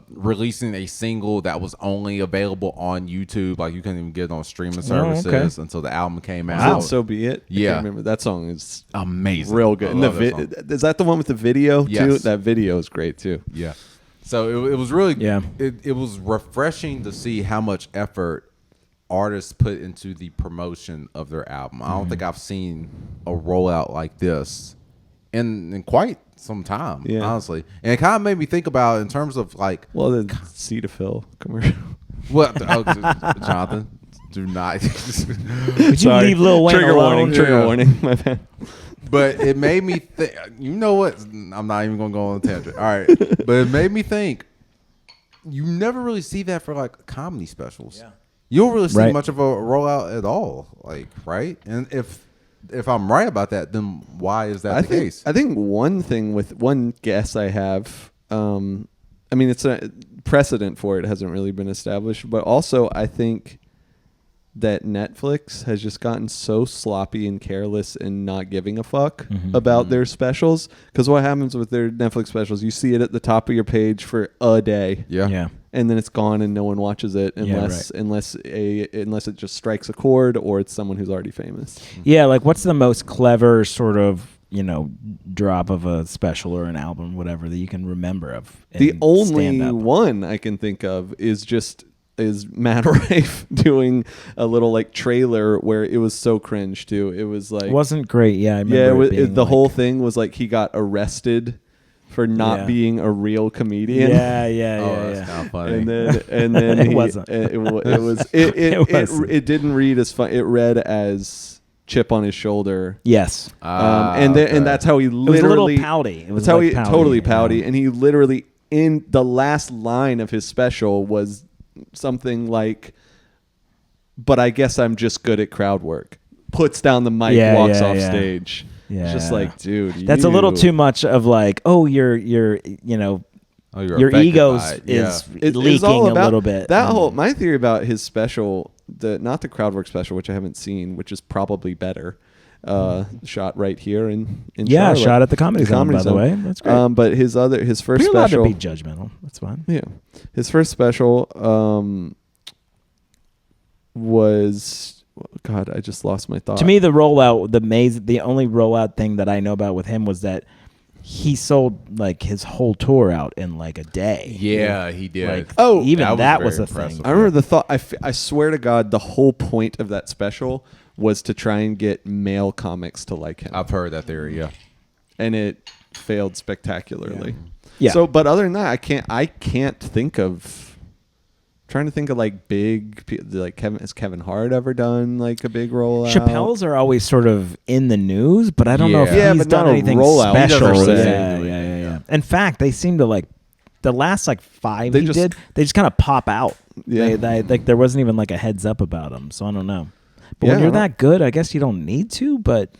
releasing a single that was only available on YouTube. Like you couldn't even get it on streaming services okay. until the album came Is out. it So Be It? I Yeah. can't remember that song is Amazing. real good. I And the love that song. is that the one with the video too? Yes. That video is great too. Yeah. So it was really Yeah. it was refreshing to see how much effort artists put into the promotion of their album. I don't think I've seen a rollout like this in quite some time, Yeah. honestly. And it kind of made me think about in terms of like Well, the Cetaphil commercial. what Jonathan, do not Would you leave Lil Wayne Trigger alone? warning. Trigger Yeah. warning. My bad. But it made me think. You know what? I'm not even gonna go on a tangent. All right, but it made me think. You never really see that for like comedy specials. Yeah. You don't really see Right. much of a rollout at all. Like, right? And if I'm right about that, then why is that the case? I think one thing with one guess I have, I mean, it's a precedent for it hasn't really been established, but also I think that Netflix has just gotten so sloppy and careless and not giving a fuck about their specials. Because what happens with their Netflix specials, you see it at the top of your page for a day. Yeah. Yeah. And then it's gone and no one watches it unless it just strikes a chord or it's someone who's already famous. Yeah, like what's the most clever sort of, drop of a special or an album, whatever, that you can remember of? The in only stand-up? one I can think of is Matt Rife doing a little like trailer where it was so cringe too. It was like It wasn't great. Yeah, I remember yeah, it being the like- whole thing was like he got arrested for not Yeah. being a real comedian. Yeah, yeah, Oh, yeah, that's yeah. kind of funny. And then It he- wasn't. It was It wasn't. it didn't read as fun. It read as chip on his shoulder. Yes. And okay. that's how he It was a little literally pouty. It was that's how like he pouty, totally yeah. pouty, and he literally in the last line of his special was something like, "But I guess I'm just good at crowd work." Puts down the mic, Yeah, walks yeah, off yeah. stage. It's just Yeah. like, dude, That's a little you- too much of like, oh, you're Oh, you're your affected ego's by it. is It's leaking all a about little bit. That whole my theory about his special, not the crowd work special, which I haven't seen, which is probably better. Shot right here in Yeah, Charlotte. shot at the Comedy Zone, by the way. That's great. But his first You're allowed to special, be judgmental. That's fine. yeah, his first special was God. I just lost my thought. To me, the rollout, the only rollout thing that I know about with him was that he sold like his whole tour out in like a day. Yeah, he did. Like, Oh, even that that was was very a thing. impressive. I remember the thought. I swear to God, the whole point of that special was to try and get male comics to like him, I've heard that theory. Yeah. and it failed spectacularly. Yeah. So, but other than that, I can't think of. Trying to think of like like has Kevin Hart ever done like a big rollout? Chappelle's are always sort of in the news, but I don't know if Yeah. Yeah, he's but not done a anything rollout. He special. doesn't say. Yeah. In fact, they seem to like the last like 5 They he just- did. They just kind of pop out. Yeah. They like there wasn't even like a heads up about them. So I don't know. But when Yeah, you're I don't- that good, I guess you don't need to. But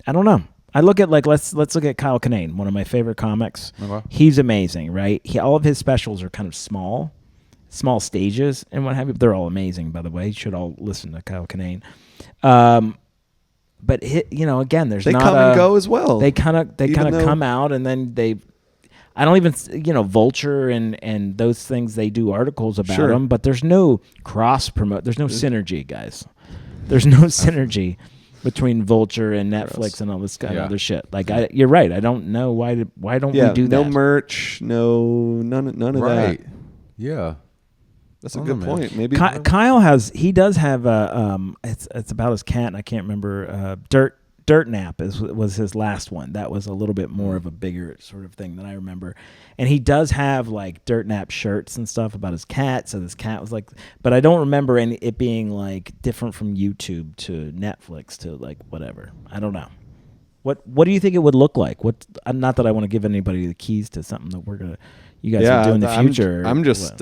I don't know. I look at like let's look at Kyle Kinane, one of my favorite comics. Okay. He's amazing, right? All of his specials are kind of small. small stages and what have you. They're all amazing, by the way. You should all listen to Kyle Kinane. But again, there's They not come and go as well. They kind of though- come out and then I don't even, Vulture and those things, they do articles about Sure. them, but there's no cross promote. There's no synergy, guys. There's no synergy between Vulture and Netflix and all this kind of other shit. Like, you're right. I don't know why don't we do that? No merch, none of Right. that. Yeah. That's a I good don't know, man. point. Maybe Kyle does have it's about his cat, and I can't remember. Dirt Nap was his last one. That was a little bit more of a bigger sort of thing than I remember. And he does have like Dirt Nap shirts and stuff about his cat. So this cat was like, but I don't remember it being like different from YouTube to Netflix to like whatever. I don't know. What do you think it would look like? Not that I want to give anybody the keys to something that you guys are doing in the future.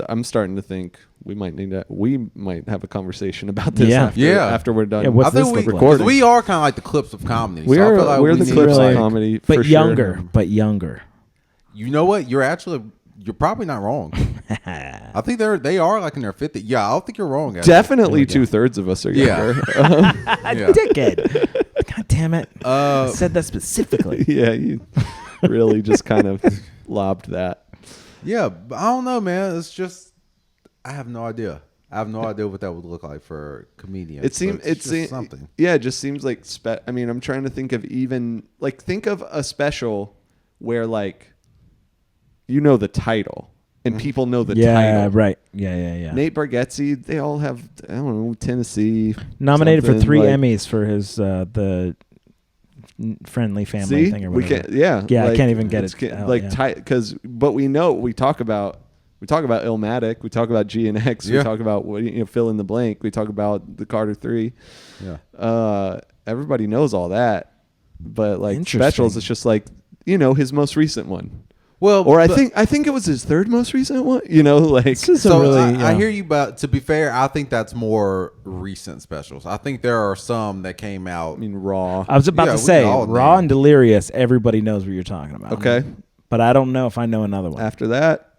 I'm starting to think we might have a conversation about this after we're done. Yeah, what's I think this we, look like? we are kind of like the Clipse of comedy. We're I feel like we're we the need Clipse to, of comedy, but for younger, sure. but younger. You know what? You're probably not wrong. I think they are like in their 50s. Yeah, I don't think you're wrong. Actually. Definitely 2/3 of us are younger. Yeah. Dickhead. God damn it. I said that specifically. Yeah, you really just kind of lobbed that. Yeah, but I don't know, man. It's just I have no idea. I have no idea what that would look like for comedians. It seems something. Yeah, it just seems like I'm trying to think of think of a special where like the title and people know the title. Yeah, right. Yeah. Nate Bargatze, they all have Tennessee Nominated for something, 3 like- Emmys for his the friendly family See? thing or We whatever. can't. Yeah, I can't even get it's it. out, yeah. because but we talk about Illmatic, we talk about G and X, we Yeah. talk about fill in the blank, we talk about the Carter 3. Yeah. Everybody knows all that, but like Interesting. specials, it's just like his most recent one. Well, Or I think it was his third most recent one. Like This is So a really, I hear you, but to be fair, I think that's more recent specials. I think there are some that came out. Raw. I was about Yeah, to we say, can all Raw name. and Delirious, everybody knows what you're talking about. Okay. But I don't know if I know another one. After that,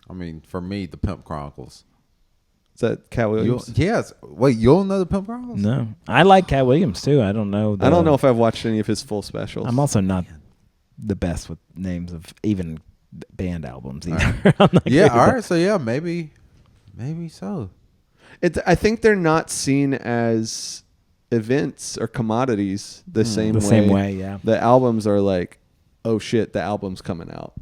I mean, for me, the Pimp Chronicles. is that Cat Williams? Yes. Wait, you don't know the Pimp Chronicles? No. I like Cat Williams, too. I don't know. I don't know if I've watched any of his full specials. I'm also not the best with names of even band albums either. I'm not Yeah. good All with right. So yeah, maybe so. I think they're not seen as events or commodities the same way. Yeah. The albums are like, oh shit, the album's coming out.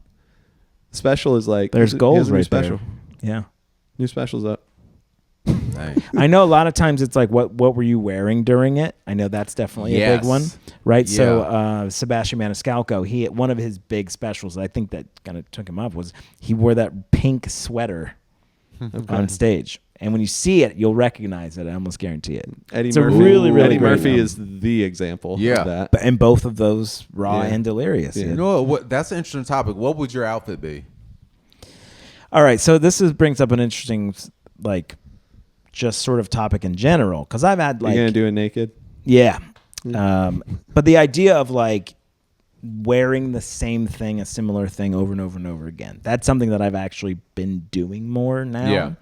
Special is like There's here's goals a new right special. there. Yeah. New special's up. Dang. I know a lot of times it's like, what were you wearing during it? I know that's definitely a big one, right? Yeah. So Sebastian Maniscalco, one of his big specials, I think that kind of took him up, was he wore that pink sweater on stage. And when you see it, you'll recognize it. I almost guarantee it. Eddie It's a Murphy. really, really Eddie great Murphy album. is the example Yeah. of that. And both of those, Raw Yeah. and Delirious. Yeah. Yeah. You know what? That's an interesting topic. What would your outfit be? All right, so brings up an interesting, like, just sort of topic in general, because I've had like, you gonna do it naked? yeah, but the idea of like wearing the same thing, a similar thing over and over and over again, that's something that I've actually been doing more now. Yeah.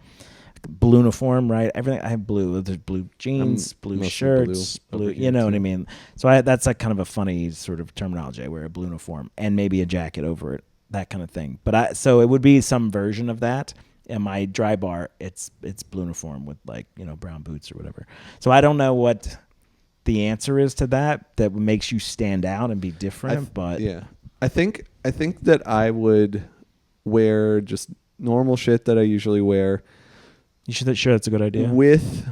Blue uniform, right? Everything I have blue. There's blue jeans, blue mostly shirts, blue blue. over You here, know what too. I mean? So that's like kind of a funny sort of terminology. I wear a blue uniform and maybe a jacket over it, that kind of thing. But so it would be some version of that. In my dry bar, it's blue uniform with like brown boots or whatever. So I don't know what the answer is to that makes you stand out and be different. But yeah, I think that I would wear just normal shit that I usually wear. you sure that's a good idea. With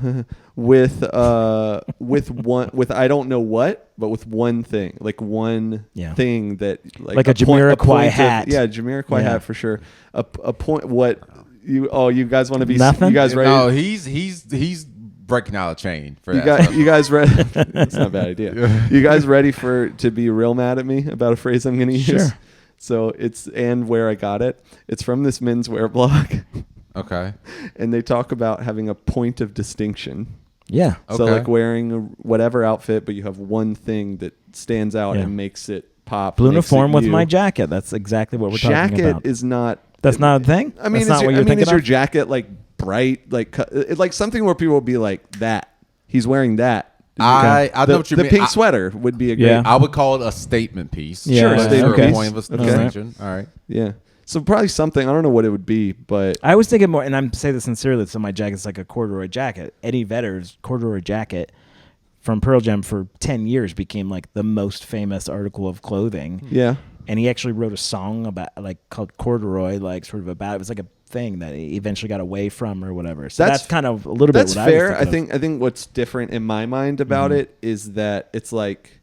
I don't know what, but with one thing, like one Yeah. thing that Like a Jamiroquai hat. Jamiroquai Yeah. hat for sure. A point. What you guys want to be? Nothing? You guys ready? No, he's breaking out a chain for You that. you guys ready? That's not a bad idea. You guys ready to be real mad at me about a phrase I'm going to use? Sure. So and where I got it. It's from this menswear blog, Okay. and they talk about having a point of distinction. Yeah. So Okay. like wearing whatever outfit, but you have one thing that stands out Yeah. and makes it pop. Blue makes uniform it with you. my jacket. That's exactly what we're talking jacket about. is not. That's not a thing? I mean, That's not what you're is thinking your of? jacket like bright, like something where people will be like, that he's wearing that. I know what you mean. mean. The pink sweater would be a great. Yeah. I would call it a statement piece. Yeah. Sure, a statement okay. piece. Point of a Okay. distinction. All right. Yeah. So probably something, I don't know what it would be, but I was thinking more, and I'm say this sincerely. So my jacket's like a corduroy jacket. Eddie Vedder's corduroy jacket from Pearl Jam for 10 years became like the most famous article of clothing. yeah. And he actually wrote a song about called Corduroy, like sort of about it was like a thing that he eventually got away from or whatever. So that's kind of a little bit. That's what fair. I was thinking of. I think what's different in my mind about it is that it's like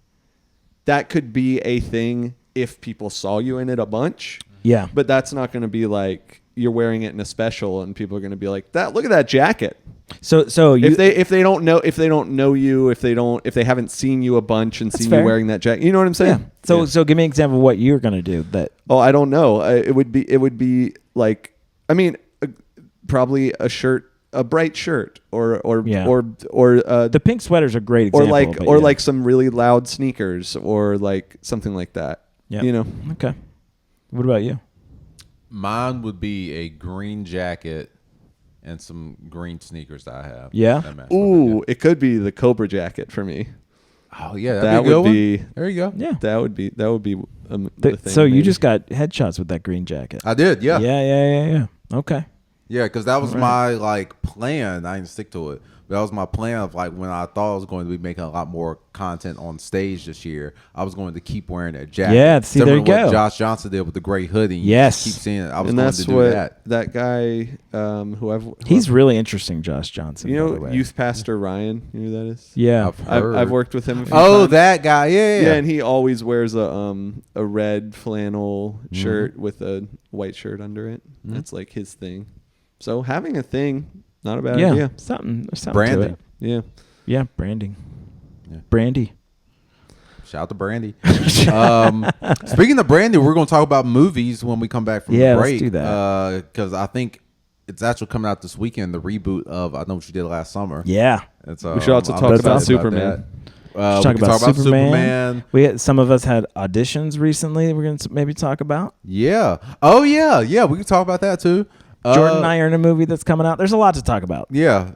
that could be a thing if people saw you in it a bunch. Yeah, But that's not going to be like you're wearing it in a special and people are going to be like, "That look at that jacket." So you, If they don't know you, if they haven't seen you a bunch and seen fair. you wearing that jacket, you know what I'm saying? yeah. So give me an example of what you're gonna do. That Oh, I don't know. It would be like, I mean, probably a shirt, a bright shirt, or the pink sweater's a great or example. like some really loud sneakers or like something like that. Yeah. You know. Okay. What about you? Mine would be a green jacket and some green sneakers that I have. Yeah? That match with it, Ooh, yeah. it could be the Cobra jacket for me. Oh yeah, That that'd be a good would be- one. There you go. Yeah. That would be the thing. So you maybe. just got headshots with that green jacket. I did. Yeah. Yeah. Okay. Yeah, because that was All my like plan. I didn't stick to it, but that was my plan of like when I thought I was going to be making a lot more content on stage this year. I was going to keep wearing that jacket. Yeah, see, Similar there you to what go. Josh Johnson did with the gray hoodie. Yes. Keep seeing it. I was and going that's to do what that. guy He's really interesting, Josh Johnson. you by the know way. youth pastor Ryan. You know who that is? Yeah. I've heard. I've worked with him. A few Oh, times. that guy. Yeah. Yeah, and he always wears a red flannel shirt with a white shirt under it. That's like his thing. So having a thing, not a bad Yeah. idea. Something to Branding. it. Yeah. Yeah. Branding. Yeah. Brandy. Shout out to Brandy. Speaking of Brandy, we're going to talk about movies when we come back from Yeah, the let's break. do that. Because I think it's actually coming out this weekend, the reboot of I Know What You Did Last Summer. Yeah. And We should also I'm talk excited about Superman. that. Let's We talk can about talk about Superman. Superman. Some of us had auditions recently. We're gonna maybe talk about. Yeah. Oh, yeah. Yeah, we can talk about that too. Jordan and I are in a movie that's coming out. There's a lot to talk about. Yeah.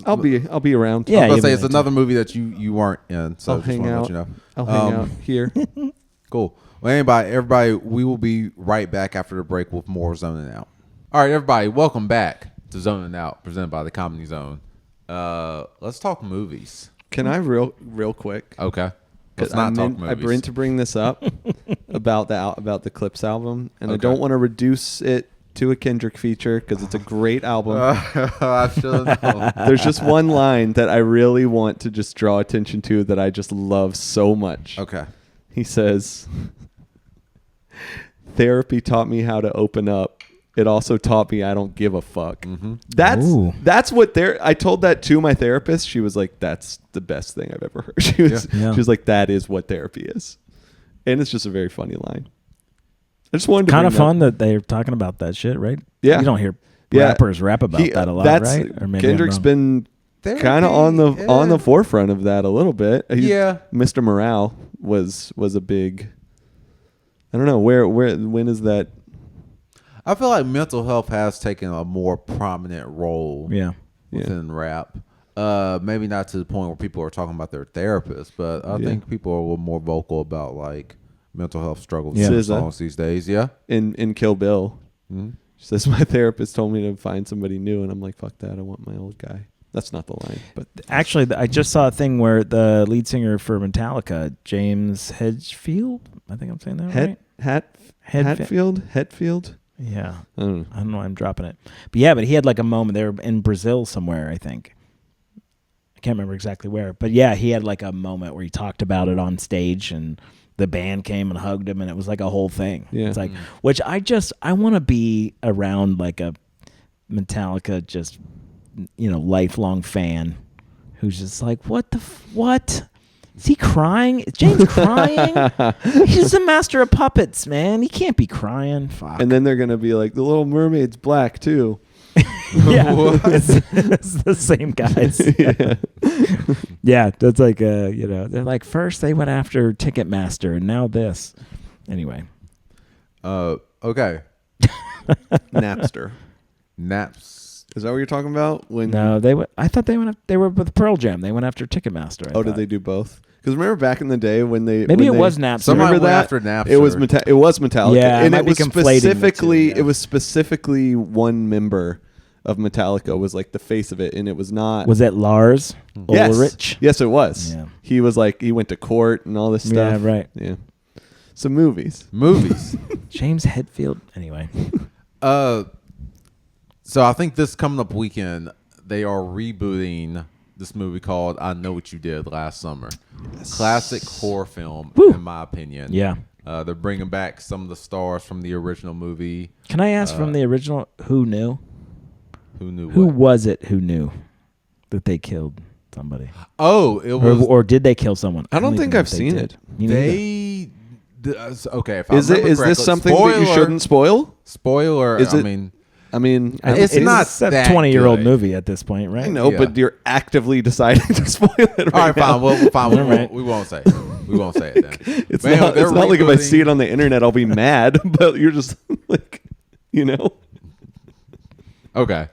I'll be around. Yeah, I was you'll gonna say be it's there, another movie that you weren't in. So I'll just hang wanna out. let you know. I'll hang out here. Cool. Well, everybody, we will be right back after the break with more Zoning Out. All right, everybody, welcome back to Zoning Out, presented by the Comedy Zone. Let's talk movies. Can I real quick? Okay. Let's 'Cause not talk I movies. meant to bring this up about the Clipse album, and I Okay. don't want to reduce it to a Kendrick feature because it's a great album. I should know. There's just one line that I really want to just draw attention to that I just love so much. Okay. He says, "Therapy taught me how to open up. It also taught me I don't give a fuck." Mm-hmm. Ooh. That's what I told that to my therapist. She was like, "That's the best thing I've ever heard." She was Yeah. she was like, "That is what therapy is," and it's just a very funny line. I just wanted to Kind of bring fun that they're talking about that shit, right? Yeah. You don't hear Yeah. rappers rap about that a lot, that's, right? Or maybe Kendrick's I'm wrong. been kind of on the forefront of that a little bit. Yeah. Mr. Morale was a big. I don't know when is that? I feel like mental health has taken a more prominent role Yeah. within rap. Maybe not to the point where people are talking about their therapist, but I think people are a little more vocal about like mental health struggles in SZA. songs these days. Yeah. In Kill Bill. Mhm. She says, "My therapist told me to find somebody new," and I'm like, "Fuck that! I want my old guy." That's not the line, but Actually, I just saw a thing where the lead singer for Metallica, James Hetfield, I think I'm saying that right. Hetfield. Yeah. I don't know. I don't know why I'm dropping it. But yeah, but he had like a moment. They were in Brazil somewhere, I think. I can't remember exactly where. But yeah, he had like a moment where he talked about it on stage and the band came and hugged him and it was like a whole thing. Yeah. It's like, which I want to be around like a Metallica just, lifelong fan who's just like, what? Is he crying? Is James crying? He's a master of puppets, man. He can't be crying. Fuck. And then they're gonna be like, "The Little Mermaid's black too." Yeah, it's the same guys. Yeah, that's like they're like first they went after Ticketmaster and now this. Anyway, Okay. Napster. Is that what you're talking about? When No, I thought they were with Pearl Jam. They went after Ticketmaster. did they do both? Because remember back in the day when they Maybe when it they, was Napster. Somebody Remember went that? after Napster. It was Metallica. Yeah, and I it might be was conflating the two, specifically yeah. it was specifically one member of Metallica was like the face of it, and it was not. Was it Lars Ulrich? Yes, it was. Yeah. He was like he went to court and all this stuff. Yeah, right. Yeah. Some movies. James Hetfield. Anyway. So I think this coming up weekend, they are rebooting this movie called I Know What You Did Last Summer. Classic horror film, in my opinion. Yeah. They're bringing back some of the stars from the original movie. Can I ask from the original, who knew? Who knew Who what? was it who knew that they killed somebody? Oh, it was... Or did they kill someone? I don't even think know I've if they seen did. it. Me neither. Okay, if I Is remember this correctly, something that you shouldn't spoil? Spoiler, Is I it- mean... It's not a that 20-year-old good. movie at this point, right? I know, Yeah. but you're actively deciding to spoil it All right right, now. fine. Well, fine. All right. We won't say it. We won't say it then. It's Man, not, they're it's not like if I rebooting- see it on the internet, I'll be mad, but you're just like, you know? Okay.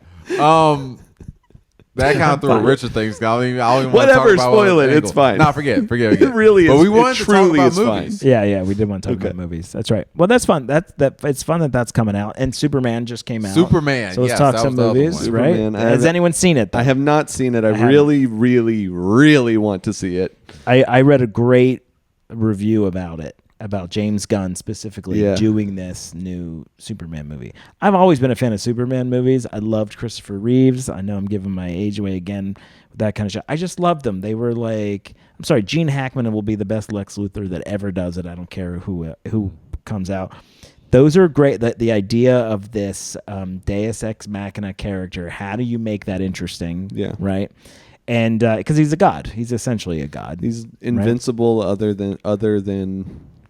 That kind of threw a Richard things. I don't even want Whatever, to talk about spoil it. angle. It's fine. Nah, forget it. It really But is. we It wanted to talk truly about is fine. movies. Yeah, we did want to talk Okay. about movies. That's right. Well, that's fun. That it's fun that that's coming out. And Superman just came out. Superman, So let's yes, talk that some was the other movies, one. right? Superman, I Has haven't- anyone seen it? Though? I have not seen it. I haven't. really, really, really want to see it. I read a great review about it, about James Gunn specifically doing this new Superman movie. I've always been a fan of Superman movies. I loved Christopher Reeves. I know I'm giving my age away again with that kind of shit. I just loved them. They were like, I'm sorry, Gene Hackman will be the best Lex Luthor that ever does it. I don't care who comes out. Those are great. The idea of this Deus Ex Machina character, how do you make that interesting? Yeah. Right? And because he's a god. He's essentially a god. He's invincible other than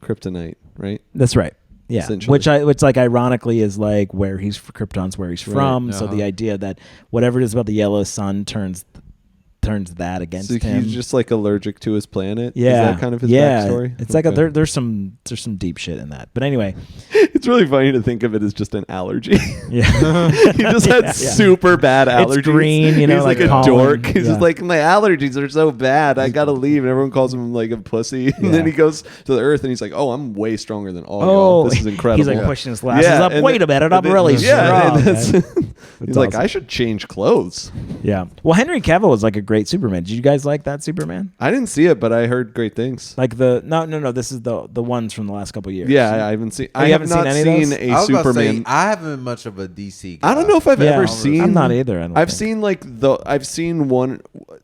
kryptonite, right? That's right. Yeah, Essentially. which like ironically is like where he's Krypton's where he's from. So the idea that whatever it is about the yellow sun turns that against So him. he's just like allergic to his planet. Yeah, Is that kind of his backstory? It's like there's some deep shit in that. But anyway, It's really funny to think of it as just an allergy. yeah, He just had super bad allergies. It's green, you know, he's like a pollen. dork. He's Yeah. just like, my allergies are so bad. I gotta leave, and everyone calls him like a pussy. And then he goes to the Earth, and he's like, "Oh, I'm way stronger than all y'all. This is incredible." He's like pushing his glasses Yeah, up. and Wait a minute, I'm really strong. and That's he's like, awesome. I should change clothes. Yeah. Well, Henry Cavill was like a great Superman. Did you guys like that Superman? I didn't see it, but I heard great things. Like no. This is the ones from the last couple of years. Yeah, I haven't seen. Oh, I you have haven't seen not any of seen those? a I was about to say, Superman. I haven't been much of a DC guy. I don't know if I've Yeah, ever seen. I'm not either. I don't I've think. seen I've seen one.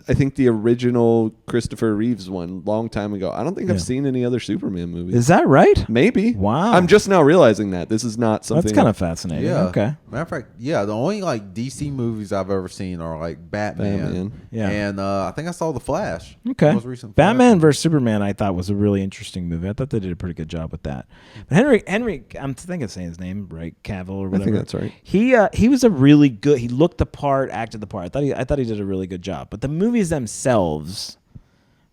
I think the original Christopher Reeves one, long time ago. I don't think Yeah. I've seen any other Superman movies. Is that right? Maybe. Wow. I'm just now realizing that this is not something. That's kind of fascinating. Yeah. Okay. Matter of fact, yeah, the only like DC movies I've ever seen are like Batman. Yeah. And I think I saw The Flash. Okay. Most recent Flash. Batman versus Superman, I thought was a really interesting movie. I thought they did a pretty good job with that. But Henry, I'm thinking of saying his name right, Cavill or whatever. I think that's right. He was a really good. He looked the part, acted the part. I thought he did a really good job. But the movies themselves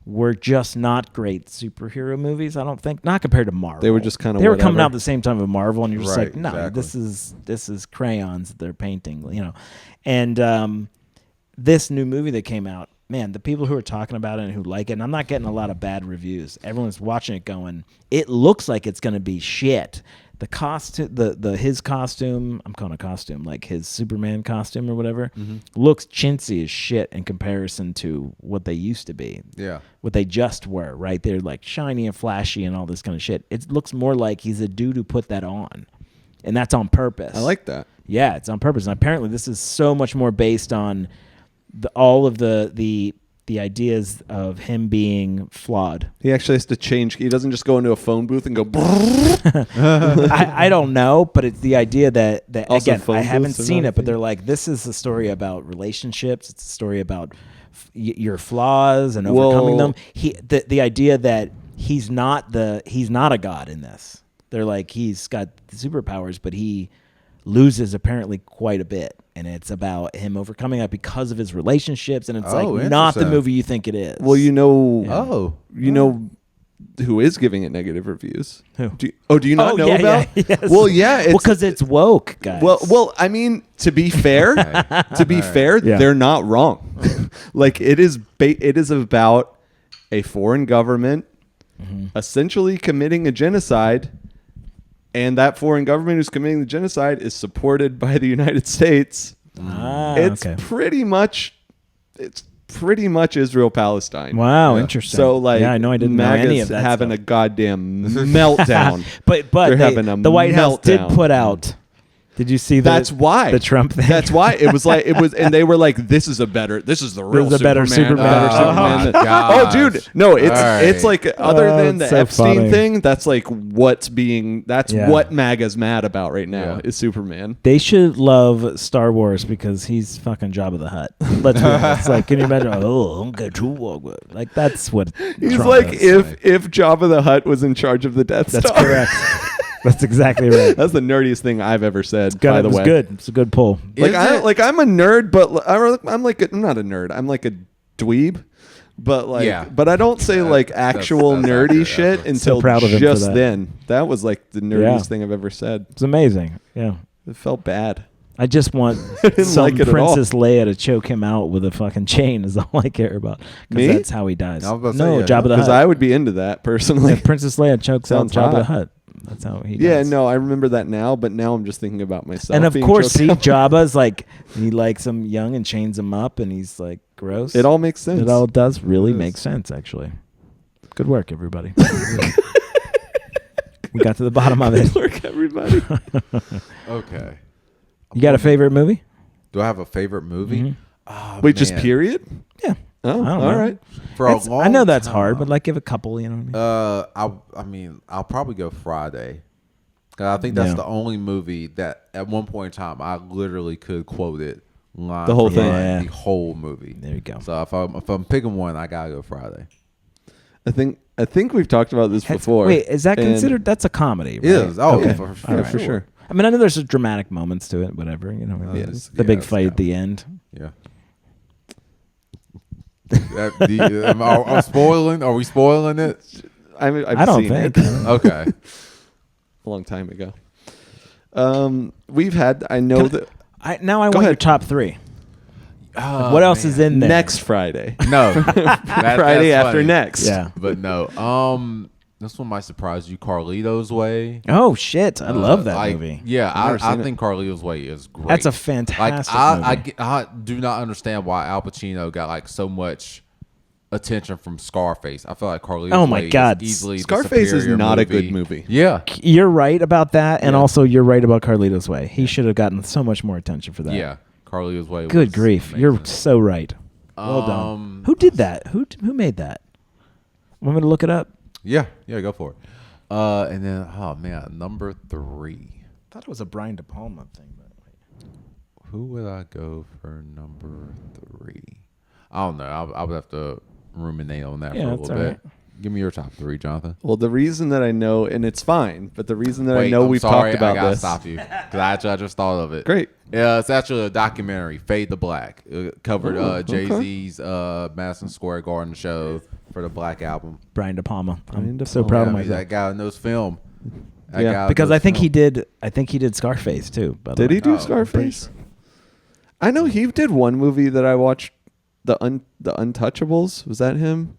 were just not great superhero movies. I don't think, not compared to Marvel. They were just kind of. They were coming out at the same time with Marvel, and you're just Right, like, no, exactly. this is crayons that they're painting, you know. And this new movie that came out, man, the people who are talking about it and who like it, and I'm not getting a lot of bad reviews. Everyone's watching it going, it looks like it's going to be shit. The costume, his costume, I'm calling it a costume, like his Superman costume or whatever, looks chintzy as shit in comparison to what they used to be. Yeah. What they just were, right? They're like shiny and flashy and all this kind of shit. It looks more like he's a dude who put that on. And that's on purpose. I like that. Yeah, it's on purpose. And apparently this is so much more based on all of the ideas of him being flawed. He actually has to change. He doesn't just go into a phone booth and go. I don't know, but it's the idea that Also, again, phone I haven't booths are seen not a it, but thing. they're like, this is a story about relationships. It's a story about your flaws and overcoming them. The idea that he's not a god in this. They're like, he's got superpowers, but he loses apparently quite a bit, and it's about him overcoming that because of his relationships, and it's like not the interesting. movie you think it is. Well, you know. Oh. You know, who is giving it negative reviews. Who? Do you not know about? Yeah, yes. Well, yeah, it's because it's woke, guys. well. I mean, to be fair, Yeah. they're not wrong. Like it is about a foreign government essentially committing a genocide, and that foreign government who's committing the genocide is supported by the United States. It's pretty much Israel Palestine. Wow, interesting. So like, I know I didn't know any of that having stuff. a goddamn meltdown. but They're having a the White House did meltdown. put out. Did you see that? That's why the Trump thing. That's why it was, and they were like, "This is the real better Superman." Oh, Oh, dude, no, it's like other than the it's so Epstein funny. thing, that's like what MAGA's mad about right now Yeah. is Superman. They should love Star Wars because he's fucking Jabba the Hutt. Let's be honest. Like, can you imagine? Oh, I'm going to walk with. Like, that's what He's Trump like is. if Jabba the Hutt was in charge of the Death That's Star. correct. That's exactly right. That's the nerdiest thing I've ever said. God, by it the was way, good. It's a good pull. Like Is it? I'm a nerd, but I'm not a nerd. I'm like a dweeb. But but I don't say like actual that's nerdy accurate. shit So until proud of him for just that. then. That was like the nerdiest Yeah. thing I've ever said. It's amazing. Yeah. It felt bad. I just want didn't some like it at all. Princess Leia to choke him out with a fucking chain is all I care about. Me? Because that's how he dies. I was about to No, say, yeah, Jabba the Because Hutt. I would be into that personally. If Princess Leia chokes out Sounds Jabba the hot. Hutt. That's how he Yeah, dies. no, I remember that now, but now I'm just thinking about myself. And of being course, choked see, out. Jabba's like, he likes him young and chains him up, and he's like gross. It all makes sense. It all does really It make is. sense, actually. Good work, everybody. We got to the bottom of it. Work, everybody. Okay. You got a favorite movie? Do I have a favorite movie? Mhm. Oh, Wait, just man. period? Yeah. Oh, I don't all know. right. For a It's- long I know that's time, hard, but like give a couple, you know what I mean? I mean, I'll probably go Friday. 'Cause I think that's Yeah. the only movie that at one point in time I literally could quote it line The whole for thing. line, Yeah. the whole movie. There you go. So if I'm picking one, I gotta go Friday. I think we've talked about this before. Wait, is that and- considered? That's a comedy, right? It is. Oh, Okay. for All sure. right. for sure. I mean, I know there's some dramatic moments to it, whatever, you know. Yeah, it's it's- the big it's fight got- at the end. Yeah. I'm spoiling. Are we spoiling it? I've I don't seen think. it Okay. a long time ago. We've had. I know that I Go want your ahead. top three. Oh, What else man. is in there? next Friday, No. Friday that's after funny. next. Yeah. But no. This one might surprise you. Carlito's Way. Oh shit! I love that like, movie. Yeah, I've never I seen it. think Carlito's Way is great. That's a like fantastic movie. I do not understand why Al Pacino got like so much attention from Scarface. I feel like Carlito's Oh my Way God. is easily the Scarface is superior not a good movie. Yeah, You're right about that, and Yeah. also you're right about Carlito's Way. He should have gotten so much more attention for that. yeah. Carlito's Way. Good was grief, amazing. you're so right. Well done. Who did that? Who made that? Want me to look it up? Yeah, go for it. And then oh man, number 3. I thought it was a Brian De Palma thing. But Who would I go for number 3? I don't know. I would have to ruminate on that Yeah, for a that's little all bit. right. Give me your top 3, Jonathan. Well, the reason that I know, and it's fine, but the reason that I Wait, know I'm we've sorry, talked about I gotta this. stop you because I just thought of it. Great. Yeah, it's actually a documentary, Fade to Black. It covered okay. Jay-Z's Madison Square Garden show for the Black album. Brian De Palma. I'm Brian De so Palma. proud of Yeah, myself. that guy knows film. That Yeah, guy Because knows I think film. he did Scarface too. By the Did way. he do Oh, I'm pretty Scarface? I know he did one movie that I watched, the Untouchables. Was that him?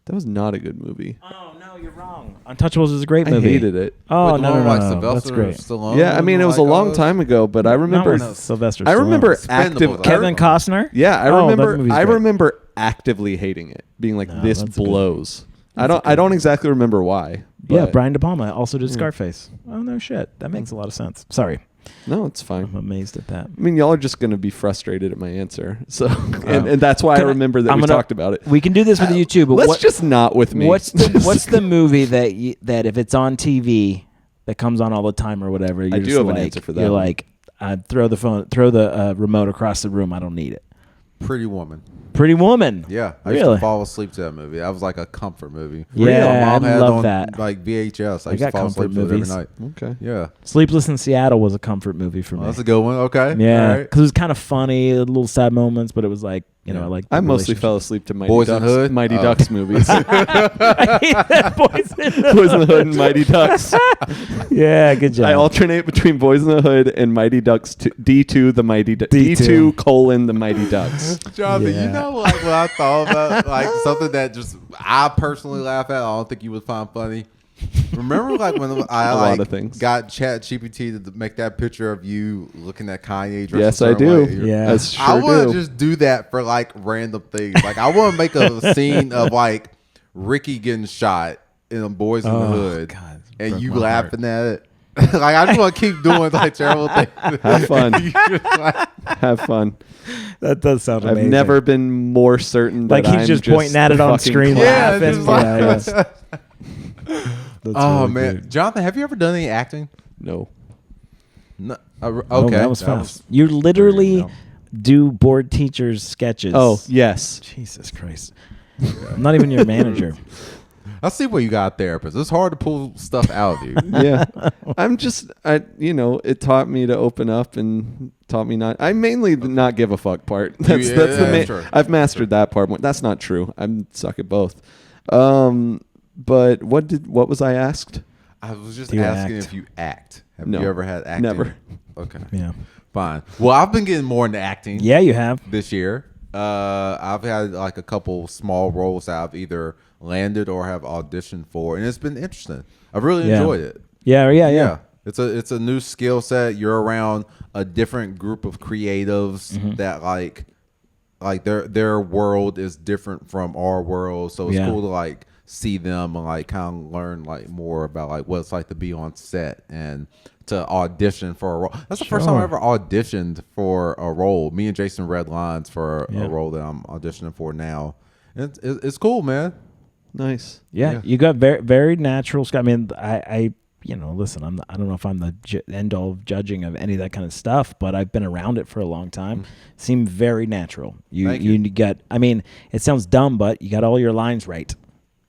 That was not a good movie. Oh no, you're wrong. Untouchables is a great I movie. hated it. Oh With no, one no, like no, Sylvester that's great. Stallone Yeah, I mean, it was a like long us. time ago, but I remember. Not with Sylvester. I remember Stallone. active. Expendables. Kevin Costner. Yeah, I Oh, that remember. movie's I great. remember actively hating it, being like, No, "This that's a good- blows." that's a I don't exactly remember why. Yeah, but- Brian De Palma also did Scarface. Oh no shit, that makes a lot of sense. Sorry, No, it's fine. I'm amazed at that. I mean, y'all are just going to be frustrated at my answer, so and that's why I Can I- remember that I'm we gonna- talked about it. We can do this with you too, but Let's just not with me. what's the movie that if it's on TV that comes on all the time or whatever, you're do just have an like, answer for that You're one. like, throw the remote across the room. I don't need it. Pretty Woman. Pretty Woman. Yeah, I used Really? to fall asleep to that movie. That was like a comfort movie. Yeah, My mom I had love on, that. Like VHS. I I used to got fall asleep comfort to it every movies. night. Okay. Yeah, Sleepless in Seattle was a comfort movie for me. well, that's a good one. Okay, Yeah, All right. because it was kind of funny, little sad moments, but it was like You know, I like. I mostly fell asleep to Boys in the Hood? Mighty Ducks movies. I hate that Boys in the Boys in the Hood and Mighty Ducks. Yeah, good job. I alternate between Boys in the Hood and Mighty Ducks. D2 the Mighty D2 : the Mighty Ducks. Jonathan, Yeah. you know, like what I thought about, like something that just I personally laugh at. I don't think you would find funny. Remember, like when I lot of things. got ChatGPT to make that picture of you looking at Kanye dressed Yes, a I certain do. way? Yeah. I sure I want do. to just do that for like random things. Like I want to make a scene of like Ricky getting shot in a Boys in the Hood, God, and broke you my laughing at it. Like I just want to keep doing like terrible things. Have fun. Like, Have fun. That does sound I've amazing. never been more certain that Like he's I'm just pointing at it the on fucking screen, clown. Yeah, laughing. just like- Yeah, That's oh really man, good. Jonathan, have you ever done any acting? No. No. Okay, Oh, that was fun. You literally No. do board teachers' sketches. Oh, yes. Jesus Christ! I'm not even your manager. I see where you got a therapist. It's hard to pull stuff out of you. Yeah. It taught me to open up and taught me not. I mainly the not give a fuck part. That's the main. Sure. I've mastered that part. That's not true. I'm suck at both. But what was I asked? I was just Do you asking act? if you act. Have No. you ever had acting? Never. Okay. Yeah. Fine. Well, I've been getting more into acting. Yeah, you have. This year, I've had like a couple small roles that I've either landed or have auditioned for, and it's been interesting. I've really Yeah. enjoyed it. Yeah. It's a new skill set. You're around a different group of creatives Mm-hmm. that like their world is different from our world, so it's Yeah. cool to like see them and like kind of learn like more about like what it's like to be on set and to audition for a role. That's the first time I Sure. ever auditioned for a role. Me and Jason read lines for Yeah. a role that I'm auditioning for now. It's cool, man. Nice. Yeah, you got very, very natural. I mean, I listen. I don't know if I'm the end all of judging of any of that kind of stuff, but I've been around it for a long time. Seemed very natural. Thank you. You got. I mean, it sounds dumb, but you got all your lines right,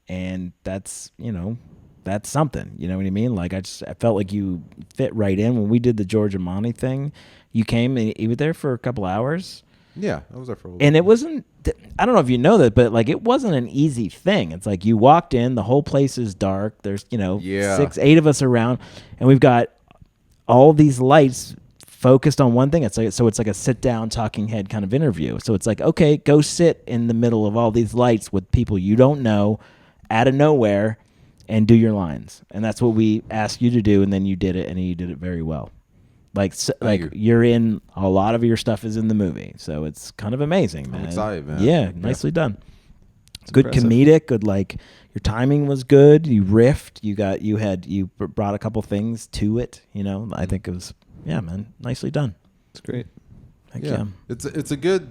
and that's that's something. You know what I mean? Like I felt like you fit right in when we did the George Amani thing. You came and you were there for a couple hours. Yeah, I was there for a little And it wasn't, I don't know if you know that, but like it wasn't an easy thing. It's like you walked in, the whole place is dark. There's, Yeah. 6, 8 of us around, and we've got all these lights focused on one thing. It's like, so it's like a sit down talking head kind of interview. So it's like, okay, go sit in the middle of all these lights with people you don't know out of nowhere and do your lines. And that's what we asked you to do. And then you did it, and you did it very well. Like you. you're in, a lot of your stuff is in the movie, so it's kind of amazing, man. I'm excited, man. Yeah, nicely done. Good impressive. comedic, good, like your timing was good. You riffed. You brought a couple things to it. I think it was, yeah, man, nicely done. It's great. Heck yeah. It's a good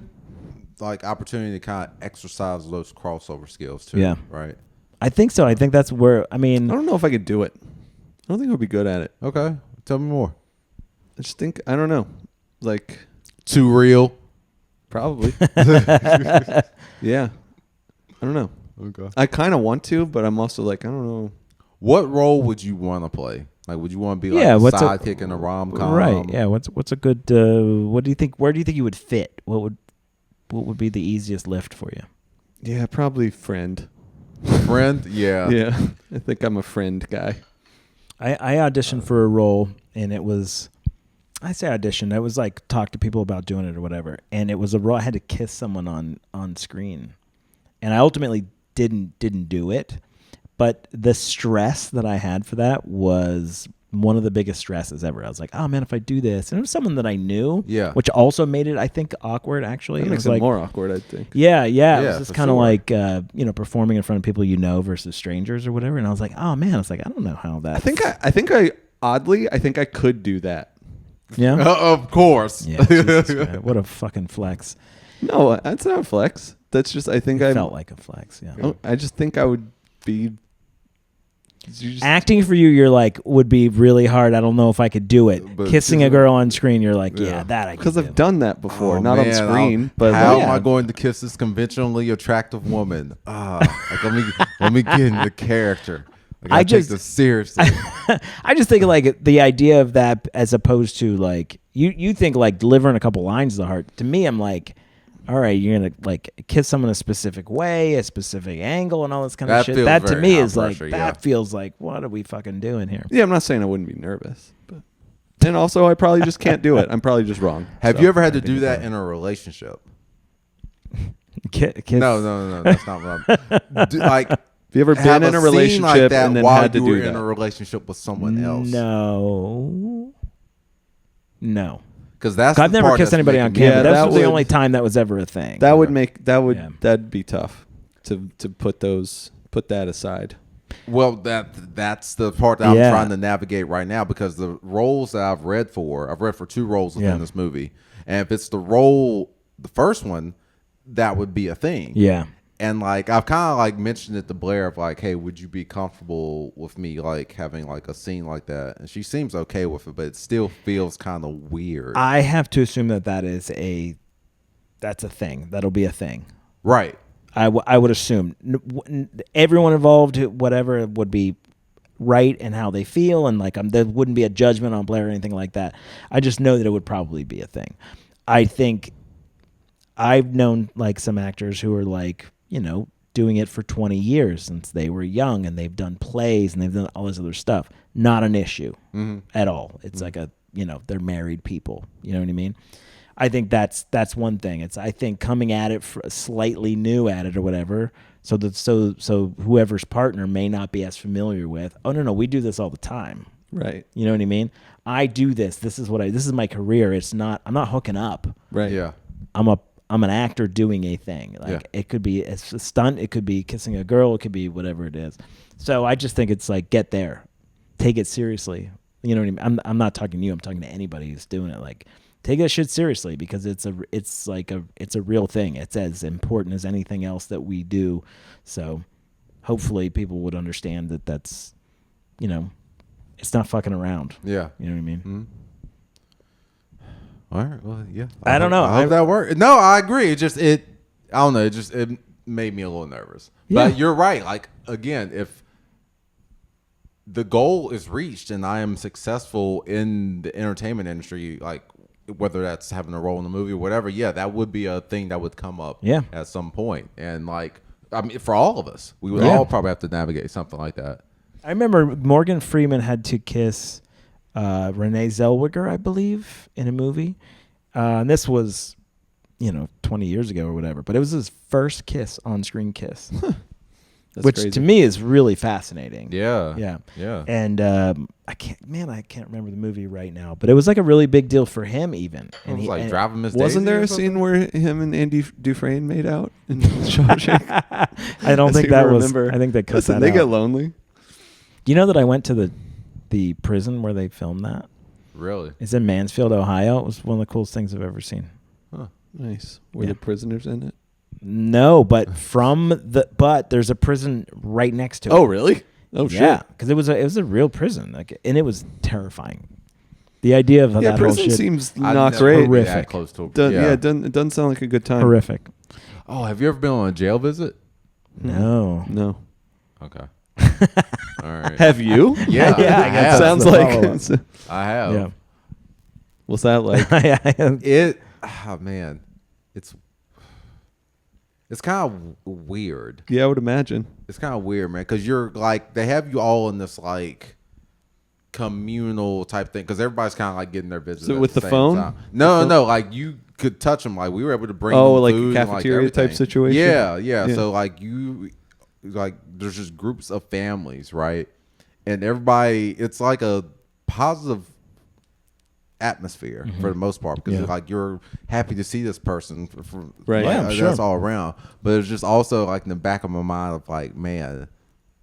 like opportunity to kind of exercise those crossover skills too. Yeah. Right. I think so. I think that's where. I mean, I don't know if I could do it. I don't think I would be good at it. Okay. Tell me more. I just think I don't know. Like Too real. probably. Yeah. I don't know. Okay. I kind of want to, but I'm also like I don't know. What role would you want to play? Like, would you want to be like Yeah, a what's a- sidekick in a rom-com? right? Yeah. What's a good? What do you think? Where do you think you would fit? What would be the easiest lift for you? Yeah, probably friend. Friend? Yeah. Yeah. I think I'm a friend guy. I auditioned for a role, and it was, I say audition. I was like talk to people about doing it or whatever, and it was a role I had to kiss someone on screen, and I ultimately didn't do it, but the stress that I had for that was one of the biggest stresses ever. I was like, oh man, if I do this, and it was someone that I knew, Yeah. which also made it, I think, awkward actually. That And makes it it was like, more awkward, I think. yeah. It Yeah, was just for kind of sure. like, performing in front of people you know versus strangers or whatever. And I was like, oh man, it's like, I don't know how that. I think I could do that. Yeah. Of course. Yeah. Jesus Christ. What a fucking flex. No, that's not a flex. That's just I think It I felt like a flex. Yeah. I just think I would be. Acting for you, you're like, would be really hard. I don't know if I could do it. But Kissing a girl on screen, you're like, yeah, that I could Because do. I've done that before, Oh, not man, on screen, but how like, am I going to kiss this conventionally attractive woman? Like let me get into character. I just- take this seriously. I just think like the idea of that as opposed to like, you think like delivering a couple lines is the hard. To me, I'm like, all right, you're gonna like kiss someone a specific way, a specific angle, and all this kind of That shit. feels That to very me high is pressure, like yeah. that feels like what are we fucking doing here? Yeah, I'm not saying I wouldn't be nervous, but and also I probably just can't do it. I'm probably just wrong. Have So, you ever had to I think do that it's in a relationship? Kiss. No, that's not what I'm. Like, Have you ever been have in a scene relationship like that and then while had to you do were that? in a relationship with someone else? No. Because that's I've the never part kissed that's anybody on making me- camera. Yeah, that that was the would- only time that was ever a thing. That would make Yeah. that'd be tough to put that aside. Well, that's the part that Yeah. I'm trying to navigate right now, because the roles that I've read for 2 roles within Yeah. this movie, and if it's the role, the first one, that would be a thing. Yeah. And like I've kind of like mentioned it to Blair of like, hey, would you be comfortable with me like having like a scene like that? And she seems okay with it, but it still feels kind of weird. I have to assume that's a thing. That'll be a thing. Right. I would assume everyone involved, whatever, would be right in how they feel, and like there wouldn't be a judgment on Blair or anything like that. I just know that it would probably be a thing. I think I've known like some actors who are like, doing it for 20 years since they were young, and they've done plays and they've done all this other stuff. Not an issue at all. It's like they're married people. You know what I mean? I think that's one thing. I think coming at it slightly new at it or whatever, so whoever's partner may not be as familiar with. Oh no, we do this all the time. Right. You know what I mean? I do this. This is my career. I'm not hooking up. Right. Yeah. I'm an actor doing a thing. Like it could be a stunt, it could be kissing a girl, it could be whatever it is. So I just think it's like, get there, take it seriously. You know what I mean? I'm not talking to you. I'm talking to anybody who's doing it. Like, take that shit seriously, because it's a real thing. It's as important as anything else that we do. So hopefully people would understand that that's, it's not fucking around. Yeah. You know what I mean? Mm-hmm. All right. Well, yeah. I don't know. I hope that works. No, I agree. I don't know. It made me a little nervous. Yeah. But you're right. Like, again, if the goal is reached and I am successful in the entertainment industry, like whether that's having a role in the movie or whatever, yeah, that would be a thing that would come up at some point. And like, I mean, for all of us, we would all probably have to navigate something like that. I remember Morgan Freeman had to kiss Renee Zellweger, I believe, in a movie. And this was, 20 years ago or whatever. But it was his first on-screen kiss. Which crazy. to me is really fascinating. Yeah. Yeah. And I can't remember the movie right now, but it was like a really big deal for him even. It was like driving Miss Wasn't Daisy there or a something? scene where him and Andy Dufresne made out in Shawshank? I don't think that was. Remember. I think they cut Listen, that they out. get lonely. Do you know that I went to the prison where they filmed that? Really? It's in Mansfield, Ohio. It was one of the coolest things I've ever seen. Huh. Nice. Were Yeah. the prisoners in it? No, but but there's a prison right next to it. Oh, really? Oh, yeah, shit. because it was a real prison, like, and it was terrifying. The idea of Yeah, that whole prison shit, seems I've not never great. been that Horrific. close to It doesn't sound like a good time. horrific. Oh, have you ever been on a jail visit? No. No. Okay. All right. Have you? Yeah. Yeah, I guess Sounds that's the like. follow-up. I have. Yeah. What's that like? Man, it's kind of weird. Yeah, I would imagine. It's kind of weird, man, because you're like, they have you all in this like communal type thing, because everybody's kind of like getting their business. So at with the same phone? time. No, like you could touch them. Like we were able to bring. Oh, them like a food and, cafeteria type everything. situation? Yeah. Yeah. So like there's just groups of families, right? And everybody, it's like a positive atmosphere for the most part, because Yeah. like you're happy to see this person from Right. Yeah, I'm that's sure. all around. But it's just also like in the back of my mind of like, man,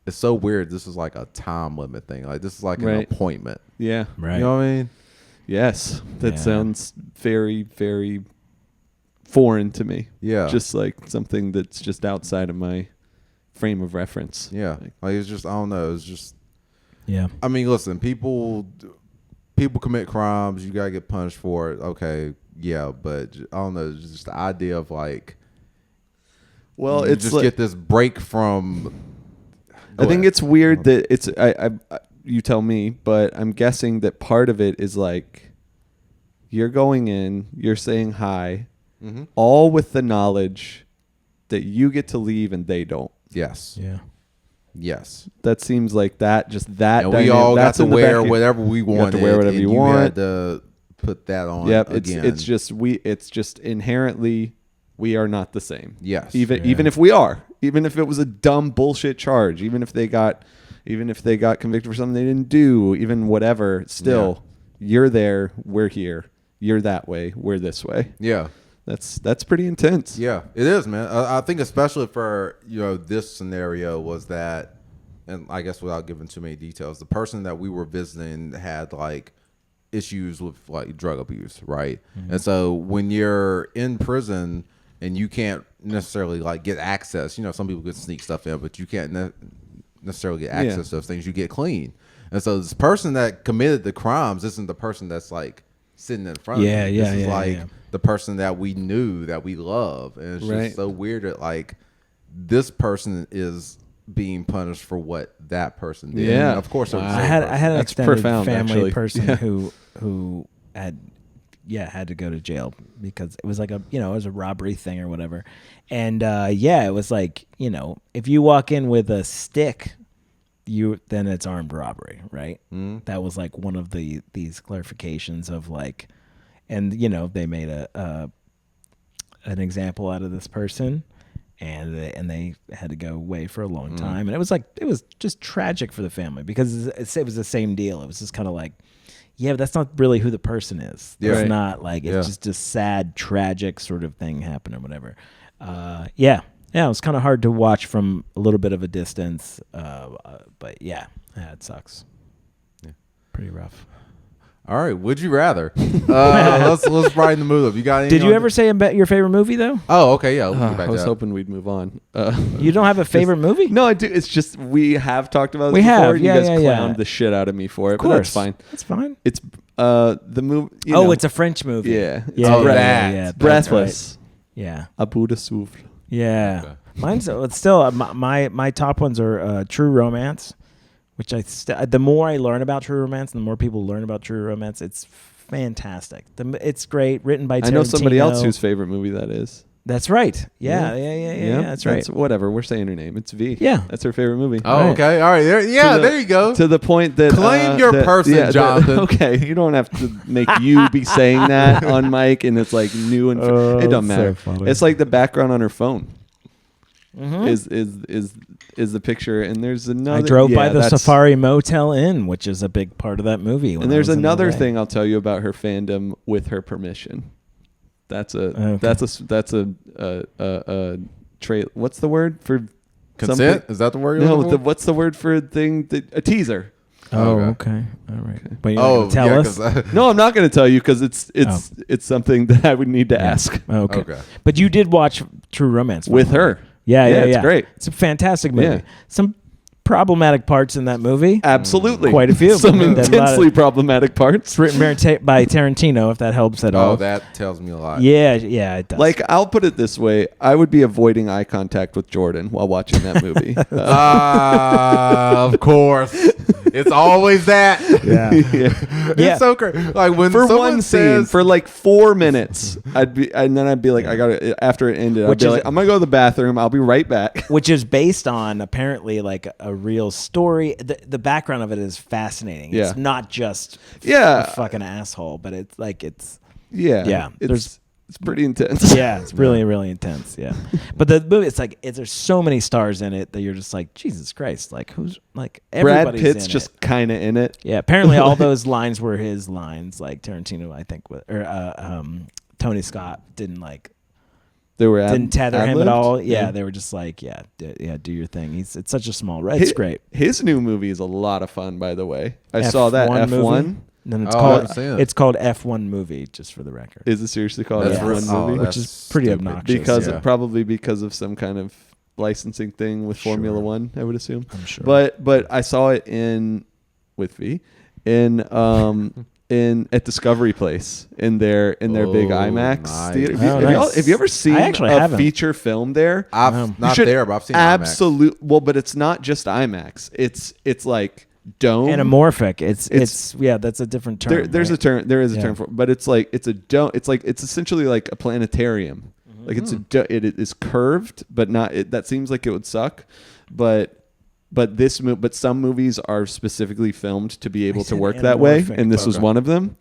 it's so weird. This is like a time limit thing. Like this is like an Right. appointment. Yeah. Right. You know what I mean? Yes. That Yeah. sounds very, very foreign to me. Yeah. Just like something that's just outside of my frame of reference. Yeah. Like it's just, I don't know. It's just, Yeah. I mean, listen, people commit crimes. You gotta get punished for it. Okay, yeah, but I don't know. It's just the idea of like, Well, you it's just like, get this break from. I think it's weird that it's I you tell me, but I'm guessing that part of it is like you're going in, you're saying hi, all with the knowledge that you get to leave and they don't. Yes. Yeah. Yes. That seems like that. Just that. And we all got to wear whatever we wanted. You got to wear whatever you want. Had to put that on. Yep. Again. It's just inherently we are not the same. Yes. Even if we are. Even if it was a dumb bullshit charge. Even if they got convicted for something they didn't do. Even whatever. Still, you're there. We're here. You're that way. We're this way. Yeah. That's pretty intense. Yeah, it is, man. I think especially for, this scenario was that, and I guess without giving too many details, the person that we were visiting had like issues with like drug abuse, right? Mm-hmm. And so when you're in prison and you can't necessarily like get access, some people could sneak stuff in, but you can't necessarily get access to those things. You get clean. And so this person that committed the crimes isn't the person that's like sitting in front of you. This is like the person that we knew, that we love. And it's just so weird that like this person is being punished for what that person did. Yeah. And of course, I had an extended family actually. person who had to go to jail because it was like it was a robbery thing or whatever. And it was like, if you walk in with a stick, then it's armed robbery, right? That was like one of these clarifications of like, and they made an example out of this person, and they had to go away for a long time, and it was just tragic for the family because it was the same deal. It was just kind of like, but that's not really who the person is. Yeah. It's not like it's just a sad, tragic sort of thing happened or whatever. It was kind of hard to watch from a little bit of a distance, but it sucks. Yeah, pretty rough. All right, would you rather? Let's brighten the mood up. You got anything? Did you ever say your favorite movie though? Oh, okay, yeah. We'll get back I to was that. hoping we'd move on. You don't have a favorite movie? No, I do. It's just we have talked about this We before. have, And yeah, you guys yeah, clowned the shit out of me for it, Of but course, that's fine. That's fine. It's the movie. It's a French movie. Yeah. Yeah. Oh, yeah, that. yeah, that's Breathless. right. Yeah. A Bout de Souffle. Yeah. Okay. Mine's it's still my top ones are True Romance, which the more I learn about True Romance and the more people learn about True Romance, it's fantastic. It's great, written by Tarantino. I know somebody else whose favorite movie that is. That's right. Yeah, that's right. Whatever. We're saying her name. It's V. Yeah. That's her favorite movie. Oh, Right. okay. All right. There you go. To the point that Claim your person, Jonathan. Okay, you don't have to make you be saying that on mic, and it's like new and it doesn't matter. so funny. It's like the background on her phone Mm-hmm. is the picture, and there's another. I drove by the that's- Safari Motel Inn, which is a big part of that movie. And there's another thing I'll tell you about her fandom with her permission. That's a trait. What's the word for Consent? something? Is that the word you're No, looking for? what's the word for a thing? A teaser. Oh, Okay. okay. All right. But you're not gonna tell us? No, I'm not going to tell you because it's something that I would need to ask Okay. Okay. But you did watch True Romance with her. Yeah. It's great. It's a fantastic movie. Yeah. Some problematic parts in that movie. Absolutely, Quite a few. Some There's a lot of- intensely problematic parts. It's written by Tarantino, if that helps at all. Oh, that tells me a lot. Yeah, it does. Like, I'll put it this way: I would be avoiding eye contact with Jordan while watching that movie. Of course. It's always that. yeah. It's so crazy. Like when For someone one says, scene, for like 4 minutes, I'd be like, I gotta. After it ended, Which I'd be is- like, I'm gonna go to the bathroom. I'll be right back. Which is based on apparently like a real story. The background of it is fascinating. Yeah. It's not just Yeah. a fucking asshole, but it's like Yeah, there's- it's pretty intense. yeah, it's really, really intense. Yeah. But the movie, it's like there's so many stars in it that you're just like, Jesus Christ, like who's like Brad everybody's Pitt's in just it. kind of in it. Yeah, apparently all those lines were his lines. Like Tarantino, I think, Tony Scott didn't Didn't tether him at ad-libbed? all. Yeah, they were just like, do your thing. It's such a small role. It's great. His new movie is a lot of fun, by the way. I saw that F1 F1. movie? Then Oh, I haven't seen it. it's called F1 movie, just for the record. Is it seriously called That's F1 real- oh, movie? that's Which is pretty stupid. obnoxious. Because Yeah. probably because of some kind of licensing thing with Formula Sure. One, I would assume. I'm sure. But I saw it with V in at Discovery Place in their big Oh, IMAX nice. theater. Oh, nice. Have you ever seen I actually a haven't. feature film there? I've You not should there, but I've seen IMAX. absolute. Well, but it's not just IMAX. It's like dome. Anamorphic. It's yeah, that's a different term. There's right? a term. There is a term for it, but it's like it's a dome. It's like it's essentially like a planetarium. Like it's it is curved, but not. That seems like it would suck, but some movies are specifically filmed to be able to work that way, and this was one of them.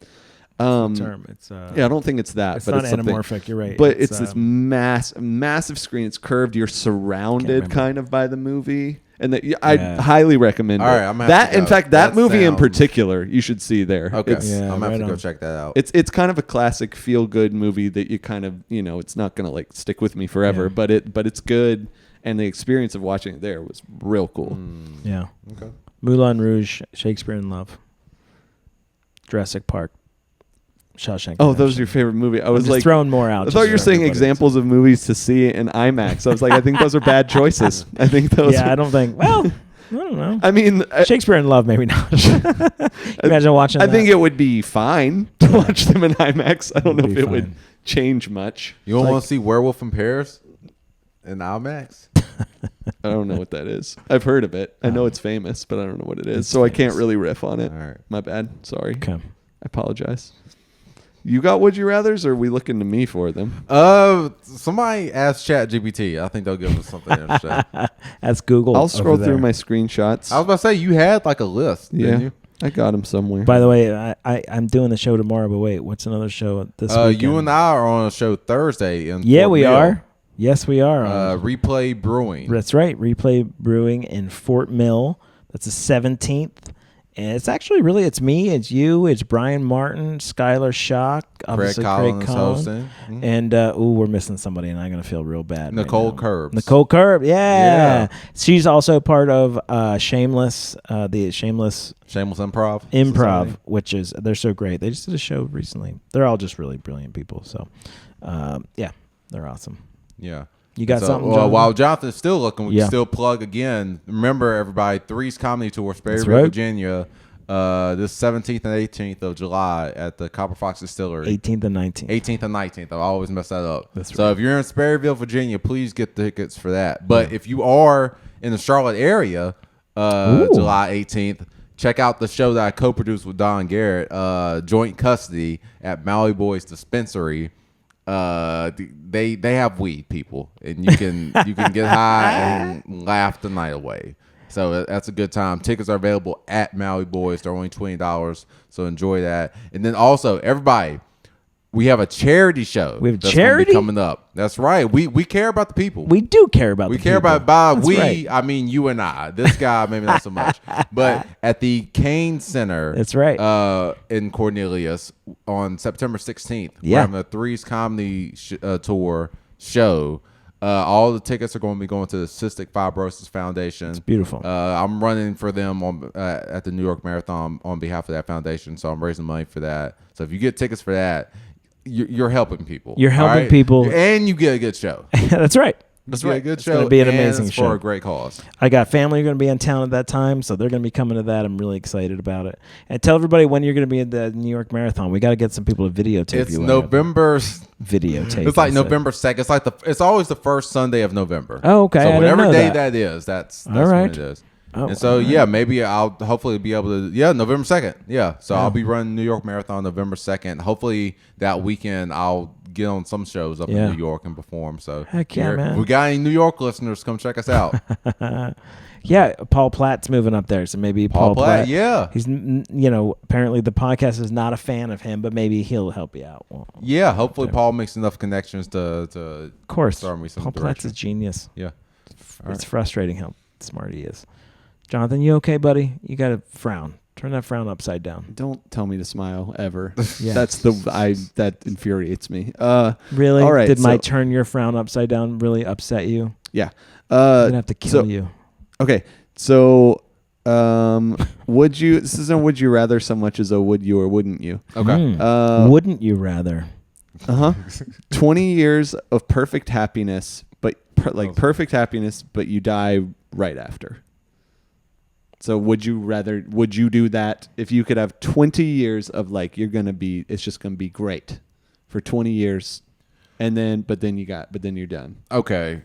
Term. It's yeah, I don't think it's that, it's but not it's anamorphic. You're right. But it's this massive screen. It's curved. You're surrounded kind of by the movie, and I highly recommend it. All right, I'm gonna that. have to In go. fact, that movie in sounds- particular, you should see there. Okay, It's, I'm gonna have to go on. check that out. it's kind of a classic feel good movie that you kind of it's not gonna like stick with me forever, but it's good, and the experience of watching it there was real cool. Yeah. Okay. Moulin Rouge, Shakespeare in Love, Jurassic Park, Shawshank. Oh, those Redemption. are your favorite movie. I I'm was just like throwing more out. I thought you were saying examples of movies to see in IMAX. I was like, I think those are bad choices. I think those. Yeah, I don't think. Well, I don't know. I mean, Shakespeare in Love, maybe not. Imagine watching. I think it would be fine to watch them in IMAX. I don't know if be it would fine. change much. You don't want to see Werewolf in Paris in IMAX? I don't know what that is. I've heard of it. I know it's famous, but I don't know what it is. So I can't really riff on it. All right. My bad. Sorry. Okay. I apologize. You got Would You Rathers, or are we looking to me for them? Somebody ask ChatGPT. I think they'll give us something interesting. That's Google. I'll scroll over through there. my screenshots. I was about to say you had like a list, didn't you? I got them somewhere. By the way, I'm doing the show tomorrow. But wait, what's another show this weekend? You and I are on a show Thursday in Yeah, Fort we Mill. are. Yes, we are. Replay Brewing. That's right. Replay Brewing in Fort Mill. That's the 17th. And it's actually really, it's me, it's you, it's Brian Martin, Skylar Schock, obviously Craig Collins Collin. hosting. Mhm. And, we're missing somebody, and I'm going to feel real bad. Nicole right now. Curbs. Nicole Curb, yeah. Yeah. She's also part of Shameless, the Shameless Shameless Improv. Improv, Society. which is, they're so great. They just did a show recently. They're all just really brilliant people. So, yeah, they're awesome. Yeah. You got something, Well, Jonathan? while Jonathan's still looking, we Yeah. can still plug again. Remember, everybody, Three's Comedy Tour, Sperryville, right. Virginia, this 17th and 18th of July at the Copper Fox Distillery. 18th and 19th. 18th and 19th. I always mess that up. That's so right. if you're in Sperryville, Virginia, please get tickets for that. But if you are in the Charlotte area, July 18th, check out the show that I co-produced with Don Garrett, Joint Custody at Maui Boys Dispensary. They have weed, people, and you can get high and laugh the night away. So that's a good time. Tickets are available at Maui Boys. They're only $20, so enjoy that. And then also, everybody, we have a charity show. We have that's gonna be charity? coming up. That's right. We care about the people. We do care about We the care people. about by That's we. right. I mean you and I. This guy maybe not so much. But at the Kane Center, That's right. in Cornelius on September 16th. Yeah. We're having a Three's Comedy Tour show. All the tickets are going to be going to the Cystic Fibrosis Foundation. It's beautiful. I'm running for them on at the New York Marathon on behalf of that foundation, so I'm raising money for that. So if you get tickets for that, you're helping people. You're helping all right? people. And you get a good show. That's right. That's right. A good It's show. gonna be an and amazing it's show. for a great cause. I got family going to be in town at that time, so they're going to be coming to that. I'm really excited about it. And tell everybody when you're going to be at the New York Marathon. We got to get some people to videotape It's you. November. Videotape. It's like I said. November 2nd. It's like it's always the first Sunday of November. Oh, okay. I So didn't whatever know day that. that is, that's All right. when it is. Oh, and so all right. yeah, maybe I'll hopefully be able to. Yeah, November 2nd. Yeah, so I'll be running New York Marathon November 2nd. Hopefully that weekend I'll get on some shows up Yeah. in New York and perform. So Heck yeah, man. If we got any New York listeners, come check us out. Yeah, Paul Platt's moving up there, so maybe Paul Platt, yeah. He's apparently the podcast is not a fan of him, but maybe he'll help you out. Well, Yeah, hopefully Paul makes enough connections to of course, start me some Paul Platt's direction. a genius. Yeah. It's frustrating how smart he is. Jonathan, you okay, buddy? You got to frown. Turn that frown upside down. Don't tell me to smile ever. Yeah. That infuriates me. Really? All right, Did my so- turn your frown upside down really upset you? Yeah. I'm gonna have to kill so- you. Okay. So, would you? This isn't would you rather so much as a would you or wouldn't you? Okay. Wouldn't you rather? 20 years of perfect happiness, but perfect happiness, but you die right after. So would you do that if you could have 20 years of it's just going to be great for 20 years but then you're done. Okay.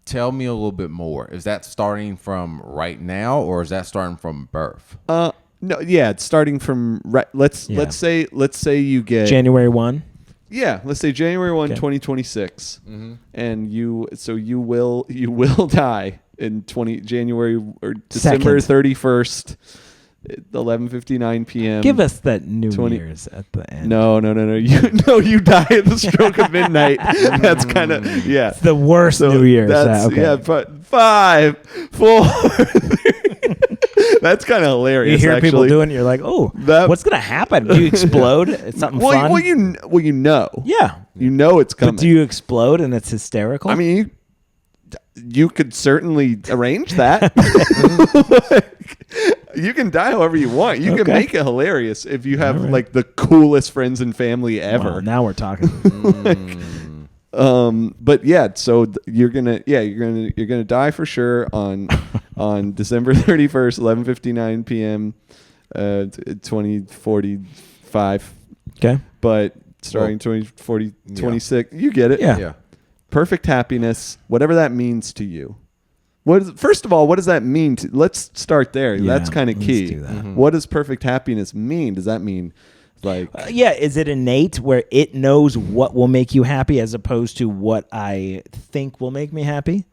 Tell me a little bit more. Is that starting from right now, or is that starting from birth? No, yeah, it's starting from let's say you get January 1. Yeah, let's say January 1, 2026. And you will die in January or December 31st. 11:59 p.m. Give us that New Year's at the end. No. You die at the stroke of midnight. That's kind of It's the worst New Year's. Yeah, but 5, 4. 3. That's kind of hilarious. You hear actually. people doing it, you're like, oh, what's gonna happen? Do you explode? It's something fun. Well, you know. Yeah, you know it's coming. But do you explode and it's hysterical? I mean, you could certainly arrange that. You can die however you want. You can make it hilarious if you have like the coolest friends and family ever. Well, now we're talking. But yeah, so you're gonna die for sure on December 31st, 11:59 p.m. 2045. Okay, but starting 2040, 26, you get it. Yeah. Perfect happiness, whatever that means to you. First of all, what does that mean? Let's start there. Yeah, that's kind of key. do that. What does perfect happiness mean? Does that mean like... is it innate where it knows what will make you happy as opposed to what I think will make me happy?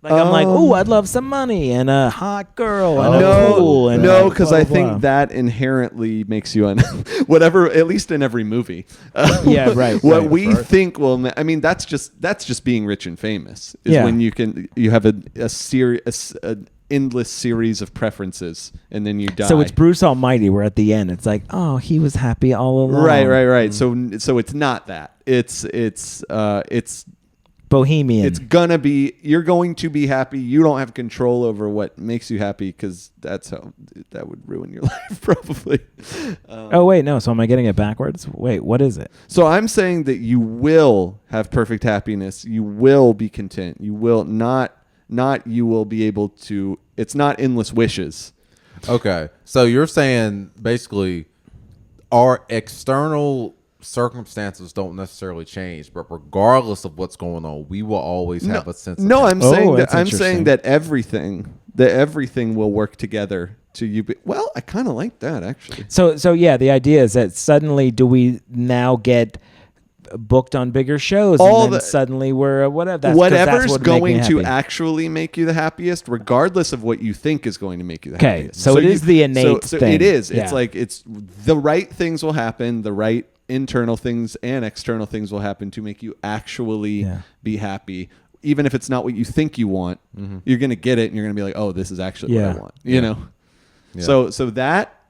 Like I'm like, oh, I'd love some money and a hot girl and a pool. And no, because I think blah. that inherently makes you whatever. At least in every movie. Yeah, right. What we think will. I mean, that's just being rich and famous. Is when you have an endless series of preferences and then you die. So it's Bruce Almighty. Where at the end it's like, oh, he was happy all along. Right. So it's not that. It's Bohemian. You're going to be happy. You don't have control over what makes you happy because that would ruin your life probably. Oh wait, no. So am I getting it backwards? Wait, what is it? So I'm saying that you will have perfect happiness. You will be content. You will not you will be able to. It's not endless wishes. Okay. So you're saying basically our external circumstances don't necessarily change, but regardless of what's going on, we will always have a sense of I'm saying that everything will work together to you. Well, I kind of like that actually. So yeah, the idea is that suddenly do we now get booked on bigger shows and then suddenly we're whatever's going to actually make you the happiest, regardless of what you think is going to make you the happiest. So it is the innate thing. It is. Yeah. It's like the right things will happen, the right internal things and external things will happen to make you actually be happy. Even if it's not what you think you want, you're going to get it and you're going to be like, oh, this is actually what I want. You know? Yeah. So that...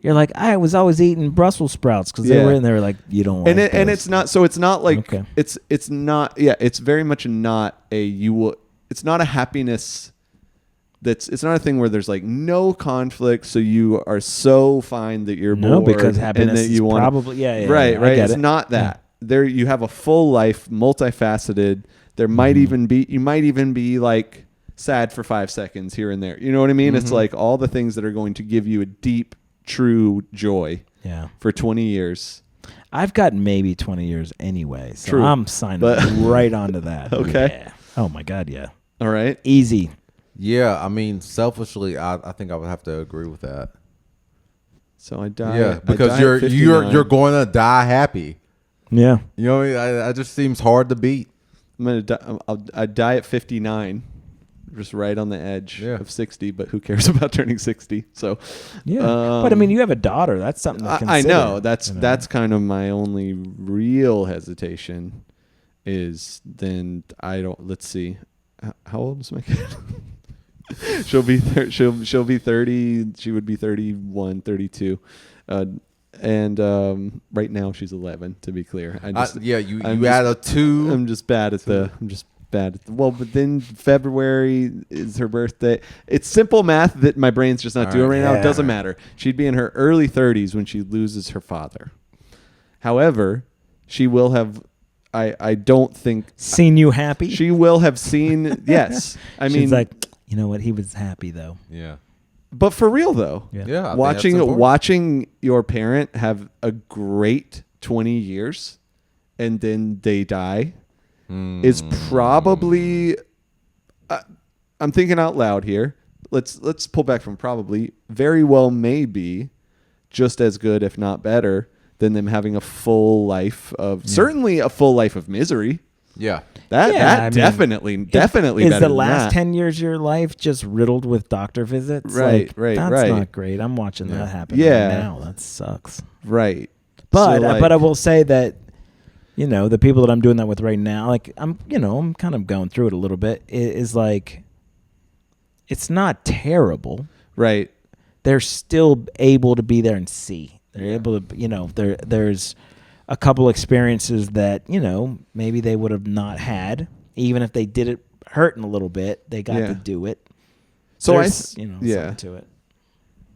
You're like, I was always eating Brussels sprouts because they were in there like, you don't want and it's not... So it's not like... Okay. It's not... Yeah, it's very much not a... It's not a happiness... It's not a thing where there's like no conflict, so you are so fine that you're bored. No, because happiness and that you is want probably right. It's not that. There you have a full life, multifaceted. There might even be you might even be like sad for 5 seconds here and there. You know what I mean? It's like all the things that are going to give you a deep, true joy. Yeah. For 20 years. I've got maybe 20 years anyway, so True. I'm signing right onto that. Okay. Yeah. Oh my God, yeah. All right. Easy. Yeah, I mean, selfishly, I think I would have to agree with that. So I die. Yeah, because you're going to die happy. Yeah. You know, it just seems hard to beat. I'm gonna die. I die at 59, just right on the edge of 60. But who cares about turning 60? So yeah. But I mean, you have a daughter. That's something to consider. I know. That's kind of my only real hesitation. Is then I don't. Let's see. How old is my kid? she'll be 30. She would be 31, 32. And right now she's 11. To be clear, you add a 2. I'm just bad at well, but then February is her birthday. It's simple math that my brain's just not doing right now. It doesn't matter. She'd be in her early 30s when she loses her father. However, she will have. I don't think seen you happy. She will have seen. Yes, I mean, she's like, you know what? He was happy though. Yeah. But for real though, yeah. Watching your parent have a great 20 years, and then they die, is probably. I'm thinking out loud here. Let's pull back from probably. Very well, maybe just as good, if not better, than them having a full life of certainly a full life of misery. Yeah. That definitely is better the than last that. 10 years of your life just riddled with doctor visits? Right, Like, right, that's right. not great. I'm watching that happen Yeah. right now. That sucks. Right. But So, but I will say that, you know, the people that I'm doing that with right now, like I'm kind of going through it a little bit. Is like, it's not terrible. right. They're still able to be there and see. They're able to, you know, there's a couple experiences that, you know, maybe they would have not had, even if they did it hurting a little bit. They got to do it. So There's, something to it.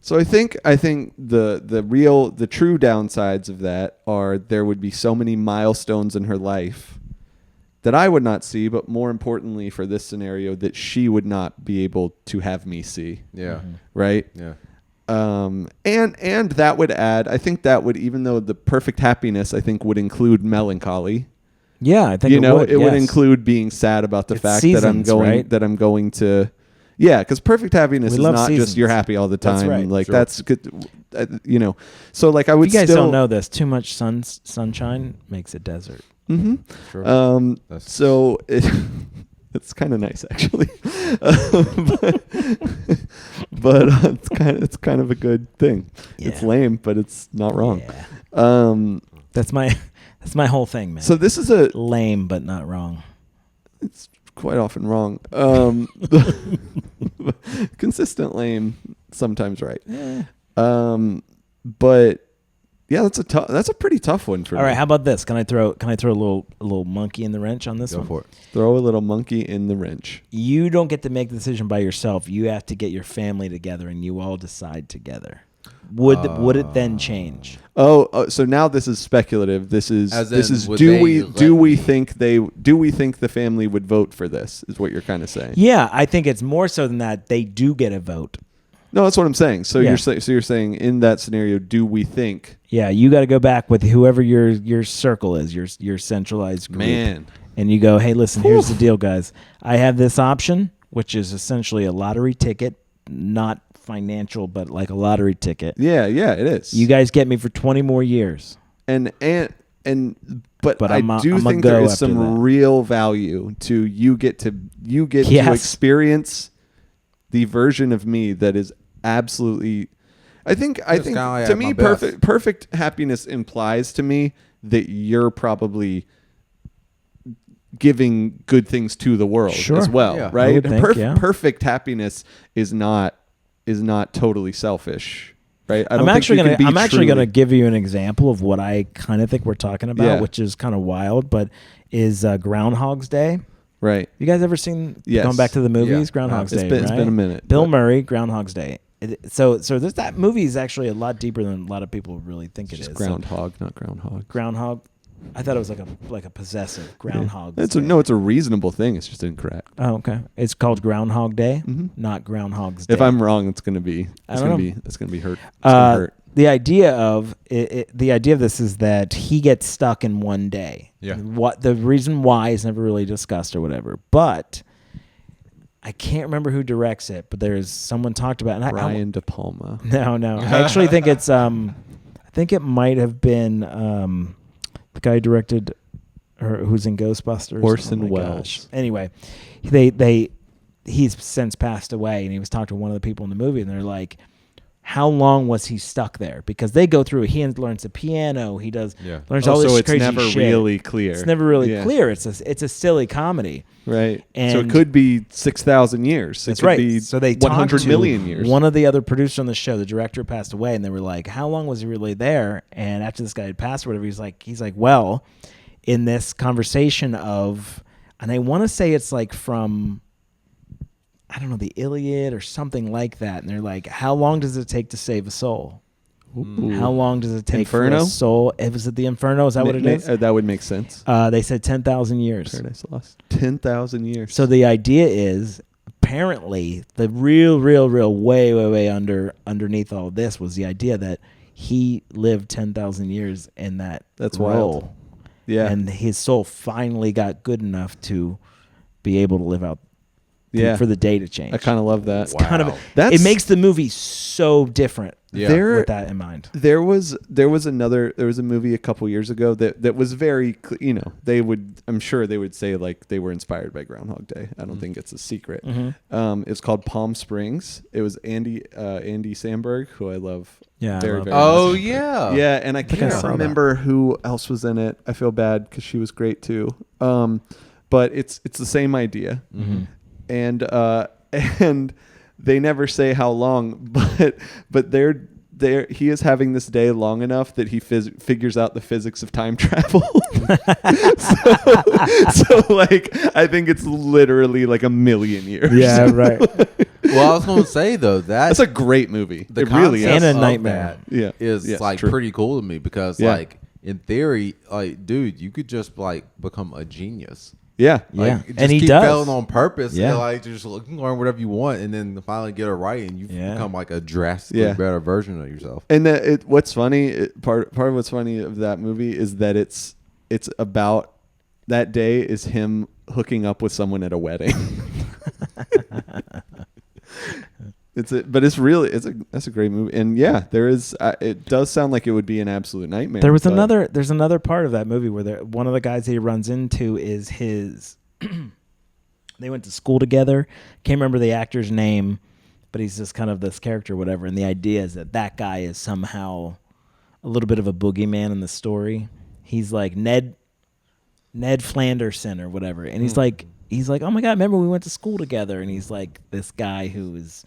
So I think the true downsides of that are there would be so many milestones in her life that I would not see, but more importantly for this scenario, that she would not be able to have me see. Yeah. Right? Yeah. And that would add, I think that would, even though the perfect happiness I think would include melancholy. Yeah, I think it would include being sad about the fact that I'm going to. Yeah, because perfect happiness is not just you're happy all the time. That's right. Like that's good, So like I would. If you guys still, don't know this, too much sunshine makes a desert. Mm-hmm. True. So it's kind of nice actually, but it's kind of a good thing. Yeah. It's lame, but it's not wrong. Yeah. That's my whole thing, man. So this is a lame, but not wrong. It's quite often wrong. Consistent lame, sometimes right. Yeah. But yeah, that's a pretty tough one for me. All right, how about this? Can I throw a little monkey in the wrench on this Go one? for it. Throw a little monkey in the wrench. You don't get to make the decision by yourself. You have to get your family together, and you all decide together. Would it then change? Oh, so now this is speculative. This is would do they we think the family would vote for this? Is what you're kind of saying? Yeah, I think it's more so than that. They do get a vote. No, that's what I'm saying. So Yeah. you're saying in that scenario, do we think? Yeah, you got to go back with whoever your circle is, your centralized group. Man. And you go, hey, listen, here's the deal, guys. I have this option, which is essentially a lottery ticket, not financial, but like a lottery ticket. Yeah, it is. You guys get me for 20 more years. But But I I'm do a think go there is after some that. real value to you get to Yes. experience the version of me that is absolutely. I think kinda like to at me my best. perfect happiness implies to me that you're probably giving good things to the world Sure. as well, Yeah. I right? would think, yeah. Perfect happiness is not totally selfish, right? I don't I'm think actually you can be gonna truly- give you an example of what I kind of think we're talking about, Yeah. which is kind of wild, but is Groundhog's Day. right. You guys ever seen Yes. going back to the movies? Yeah. Groundhog's It's Day. been- it's right? been a minute, Bill but- Murray, Groundhog's Day. So that movie is actually a lot deeper than a lot of people really think it is. Just So groundhog, not groundhog. groundhog. I thought it was like a possessive groundhog. It's a reasonable thing. It's just incorrect. Oh, okay. It's called Groundhog Day, Mhm. not Groundhog's Day. If I'm wrong, it's gonna be I don't know. hurt. It's gonna hurt. The idea of this is that he gets stuck in one day. Yeah. What the reason why is never really discussed or whatever, but I can't remember who directs it. But there's someone talked about it. Brian De Palma. No. I actually think it's I think it might have been the guy who directed who's in Ghostbusters. Orson Oh my Welles. gosh. Anyway, he's since passed away, and he was talking to one of the people in the movie, and they're like, how long was he stuck there? Because they go through. He learns the piano. He learns all this so it's crazy never shit. really clear. It's never really Yeah. clear. It's a silly comedy. Right. So it And- could be 6,000 years. That's it could right. Be So they 100 talked to million years. One of the other producers on the show, the director, passed away, and they were like, "How long was he really there?" And after this guy had passed, or whatever, he's like, "Well, in this conversation of," and I want to say it's like from, I don't know, the Iliad or something like that, and they're like, "How long does it take to save a soul? Ooh. How long does it take for Inferno? a soul?" Was it the Inferno? Is that what it is? That would make sense. They said 10,000 years. Paradise Lost. 10,000 years. So the idea is, apparently, the real, way underneath all this was the idea that he lived 10,000 years in that That's role. wild. Yeah. And his soul finally got good enough to be able to live out. Yeah. For the day to change. I kind of love that. Wow. Kind of. That's- It makes the movie so different. Yeah. With that in mind. There was a movie a couple years ago that was very, I'm sure they would say like they were inspired by Groundhog Day. I don't think it's a secret. It's called Palm Springs. It was Andy Samberg, who I love. Yeah, very, I love very that. Oh much. yeah. Yeah, and I I can't saw that. remember who else was in it. I feel bad because she was great too. But it's the same idea, and they never say how long, but he is having this day long enough that he figures out the physics of time travel. so like I think it's literally like 1,000,000 years. Yeah, right. Well, I was going to say though That's a great movie. the It really concept is. And a of nightmare. that Yeah. is Yes, like true. pretty cool to me because Yeah. like in theory, like dude, you could just like become a genius. Yeah. Like, Yeah. just And he keep does. failing on purpose. Yeah. And like just you can learn whatever you want, and then finally get it right, and you Yeah. become like a drastically Yeah. better version of yourself. And what's funny, part of what's funny of that movie is that it's about that day is him hooking up with someone at a wedding. That's a great movie, and yeah, there is. It does sound like it would be an absolute nightmare. There's but- another part of that movie where one of the guys that he runs into is his. They went to school together. Can't remember the actor's name, but he's just kind of this character, or whatever. And the idea is that guy is somehow a little bit of a boogeyman in the story. He's like Ned Flanderson or whatever, and he's like, oh my god, remember we went to school together? And he's like this guy who is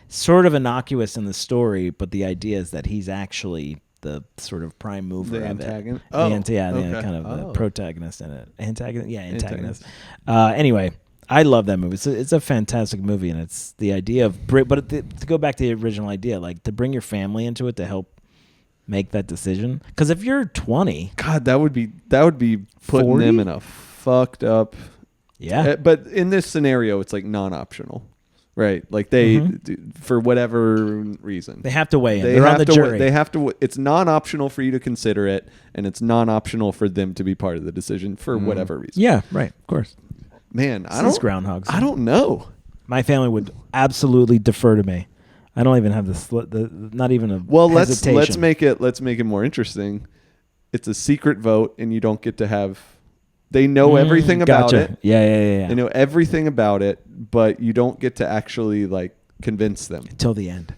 sort of innocuous in the story, but the idea is that he's actually the sort of prime mover The of antagonist? it. Oh, The okay. kind of the Oh. protagonist in it. Antagonist? Yeah, antagonist. Antagonist. Anyway, I love that movie. It's a fantastic movie, and it's the idea of, but to go back to the original idea, like to bring your family into it to help make that decision. Because if you're 20, God, that would be putting 40? them in a fucked up. yeah, But in this scenario, it's like non-optional, right? Like they, for whatever reason, they have to weigh in. They They're have on the to. jury. They have to. It's non-optional for you to consider it, and it's non-optional for them to be part of the decision for whatever reason. yeah, right, of course. Man, I This is don't. Groundhogs. I don't know. My family would absolutely defer to me. I don't even have not even a Well, hesitation. let's make it more interesting. It's a secret vote, and you don't get to have. They know everything about gotcha. it. Yeah. They know everything about it, but you don't get to actually like convince them. Till the end.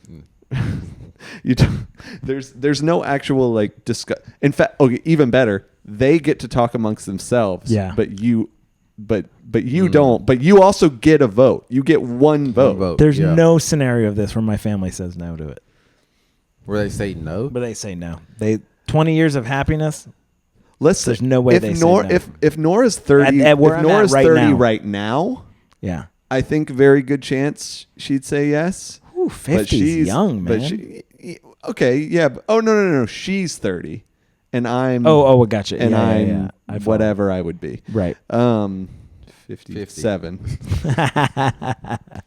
You don't, there's no actual like discuss. In fact, okay, even better, they get to talk amongst themselves. Yeah. But you don't. But you also get a vote. You get one vote. There's Yeah. no scenario of this where my family says no to it. Where they say no. But they say no. 20 years of happiness. There's no way they say no. If Nora's 30, At where if I'm at Nora's right 30 now. right now, Yeah. I think very good chance she'd say yes. Ooh, 50's young, man. Okay, yeah. Oh no. She's 30, and I'm. Oh, I gotcha. And yeah, I'm yeah. I follow. whatever I would be. Right. 57.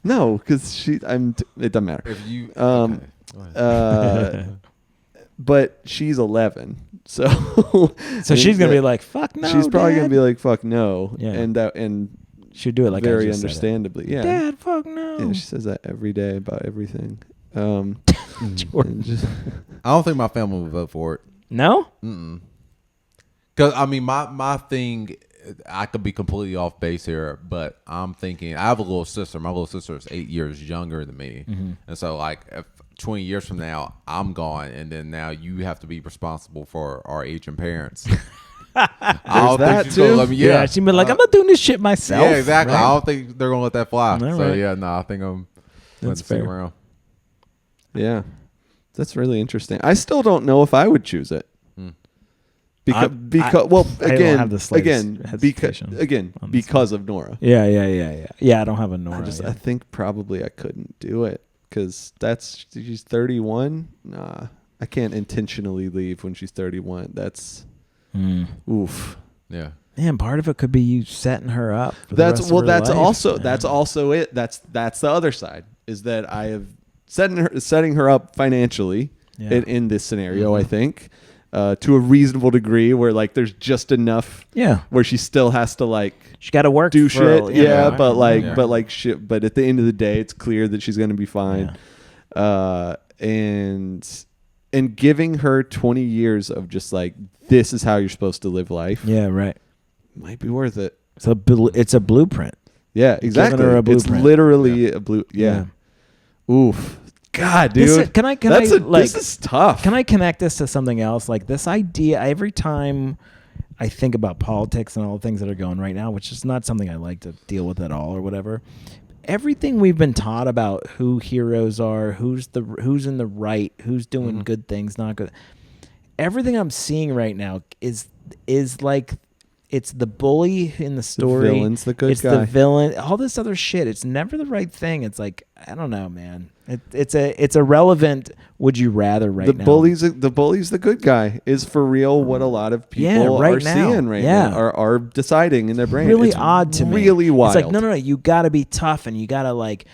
No, because it doesn't matter. If you Um, okay. Go ahead. But she's 11, so So she's going to be like, fuck no, she's probably Dad. gonna be like, fuck no, Yeah. and She'd do it like I very just said it. understandably, yeah. Dad, fuck no. Yeah, she says that every day about everything. Jordan. And just- I don't think my family would vote for it. No? Because I mean, my thing, I could be completely off base here, but I'm thinking I have a little sister. My little sister is 8 years younger than me, and so like if 20 years from now I'm gone, and then now you have to be responsible for our aging parents. I don't that think she's gonna too? let me. Yeah, she'd be like, I'm not doing this shit myself. Yeah, exactly. Right? I don't think they're gonna let that fly. All So right. yeah, no, I think I'm going That's to stick fair. around. yeah, that's really interesting. I still don't know if I would choose it. Because I don't have the slightest hesitation on this because of Nora. Yeah. Yeah, I don't have a Nora. I think probably I couldn't do it because she's 31. Nah, I can't intentionally leave when she's 31. That's oof. Yeah. Man, part of it could be you setting her up. For the rest of her That's life. also it. That's the other side is that I have setting her up financially Yeah. in this scenario. I think to a reasonable degree where like there's just enough where she still has to like she got to work do shit but at the end of the day it's clear that she's going to be fine. And giving her 20 years of just like this is how you're supposed to live life might be worth it. So it's a blueprint. Yeah, exactly. Her a it's literally a blue. Yeah. Oof. God, dude. This is tough. Can I connect this to something else? Like this idea, every time I think about politics and all the things that are going right now, which is not something I like to deal with at all or whatever. Everything we've been taught about who heroes are, who's in the right, who's doing good things, not good. Everything I'm seeing right now is like it's the bully in the story. The villain's the good guy. It's the villain. All this other shit. It's never the right thing. It's like I don't know, man. It's a relevant. Would you rather now? The bully's the good guy is for real. What a lot of people are seeing right now are deciding in their brain. Really it's odd to me. Really wild. It's like no. You got to be tough and you got to like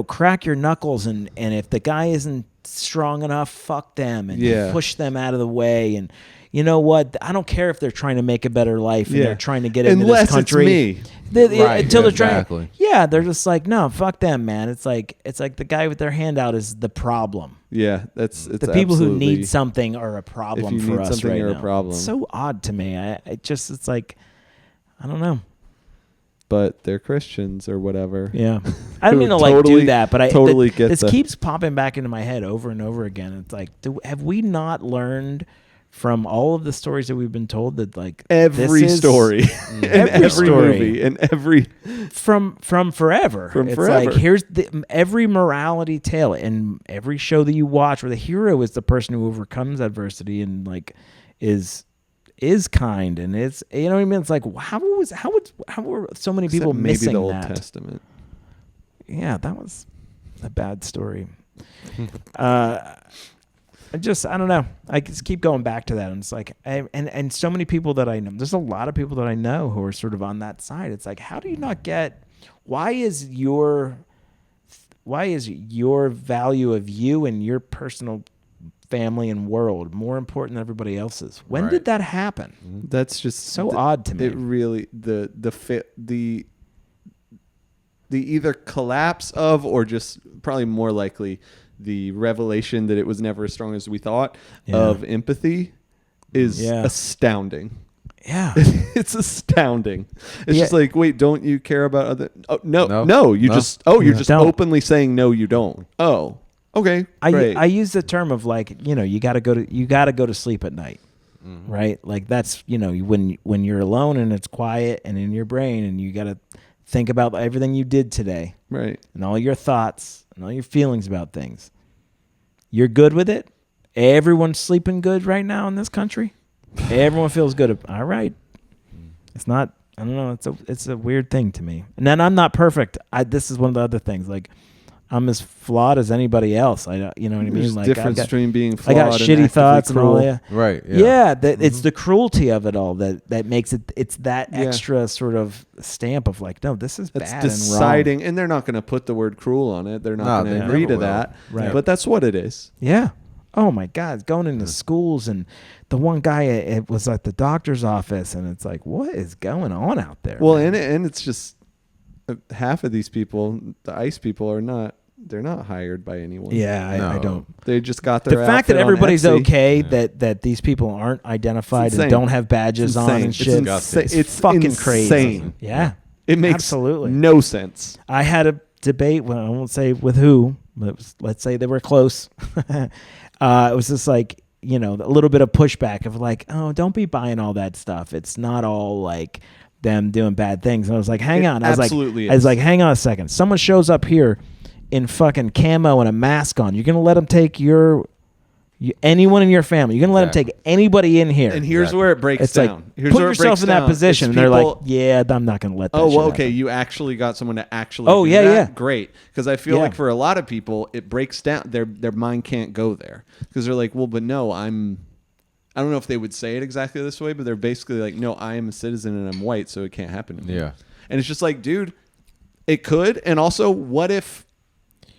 crack your knuckles and if the guy isn't strong enough, fuck them and push them out of the way and. You know what? I don't care if they're trying to make a better life and they're trying to get into this country. It's me. Until they're trying. Yeah, they're just like, no, fuck them, man. It's like the guy with their hand out is the problem. Yeah, it's the people who need something are a problem for us right now. A problem. It's so odd to me. It's like, I don't know. But they're Christians or whatever. Yeah, I don't mean to do that, but totally get this keeps popping back into my head over and over again. It's like, have we not learned? From all of the stories that we've been told that like every story, every movie, and every from forever. It's like here's every morality tale in every show that you watch where the hero is the person who overcomes adversity and like is kind and it's what I mean. It's like how were so many people missing maybe the that? Old Testament. Yeah, that was a bad story. I don't know. I just keep going back to that. And it's like, and so many people that I know, there's a lot of people that I know who are sort of on that side. It's like, how do you not get, why is your value of you and your personal family and world more important than everybody else's? When did that happen? That's just so odd to me. It really, the either collapse of, or just probably more likely, the revelation that it was never as strong as we thought of empathy is astounding. Yeah. It's astounding. It's just like, wait, don't you care about other? Oh, no. You're just openly saying, no, you don't. Oh, okay. Great. I use the term of like, you got to go to sleep at night. Mm-hmm. Right. Like that's, when you're alone and it's quiet and in your brain and you got to think about everything you did today. Right. And all your thoughts and all your feelings about things. You're good with it? Everyone's sleeping good right now in this country? Everyone feels good. All right. It's not, I don't know, it's a weird thing to me. And then I'm not perfect. This is one of the other things. Like, I'm as flawed as anybody else. You know what I mean? There's like difference between being flawed I got and shitty thoughts cruel. And all that. Right. Yeah. It's the cruelty of it all that makes it. It's that extra sort of stamp of like, no, this is bad deciding, and wrong. And they're not going to put the word cruel on it. They're not going to agree to that. Right. But that's what it is. Yeah. Oh my God, going into schools and the one guy it was at the doctor's office and it's like, what is going on out there? Well, and it's just half of these people, the ICE people, are not. They're not hired by anyone. Yeah, I don't. They just got their. The fact that everybody's Etsy. Okay that these people aren't identified and don't have badges on and shit. It's fucking insane. Crazy. Yeah, it makes absolutely no sense. I had a debate. Well, I won't say with who, but let's say they were close. It was just like a little bit of pushback of like, oh, don't be buying all that stuff. It's not all like them doing bad things. And I was like, hang on. I was like, hang on a second. Someone shows up here in fucking camo and a mask on. You're going to let them take anyone in your family. You're going to let them take anybody in here. And here's where it breaks down. Like, put yourself in that position. And they're like, yeah, I'm not going to let that Oh, well, shit okay. happen. You actually got someone to actually do that? Yeah. Great. Because I feel like for a lot of people, it breaks down. Their mind can't go there. Because they're like, well, but no, I don't know if they would say it exactly this way, but they're basically like, no, I am a citizen and I'm white, so it can't happen to me. Yeah. And it's just like, dude, it could. And also, what if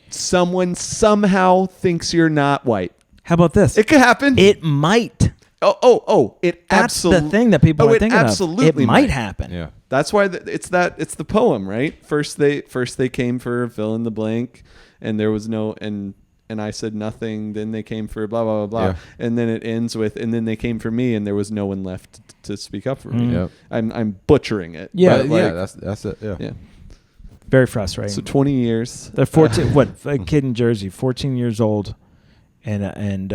someone somehow thinks you're not white? How about this? It could happen. It might. It That's absolutely. the thing that people are thinking absolutely of. It might happen. Yeah. That's why it's the poem, right? First they came for fill in the blank, and there was no and I said nothing. Then they came for blah blah blah blah, and then it ends with and then they came for me, and there was no one left to speak up for me. Yep. I'm butchering it. Yeah, but, like, that's it. Yeah. yeah. Very frustrating. So 20 years. They're 14. A kid in Jersey, 14 years old, and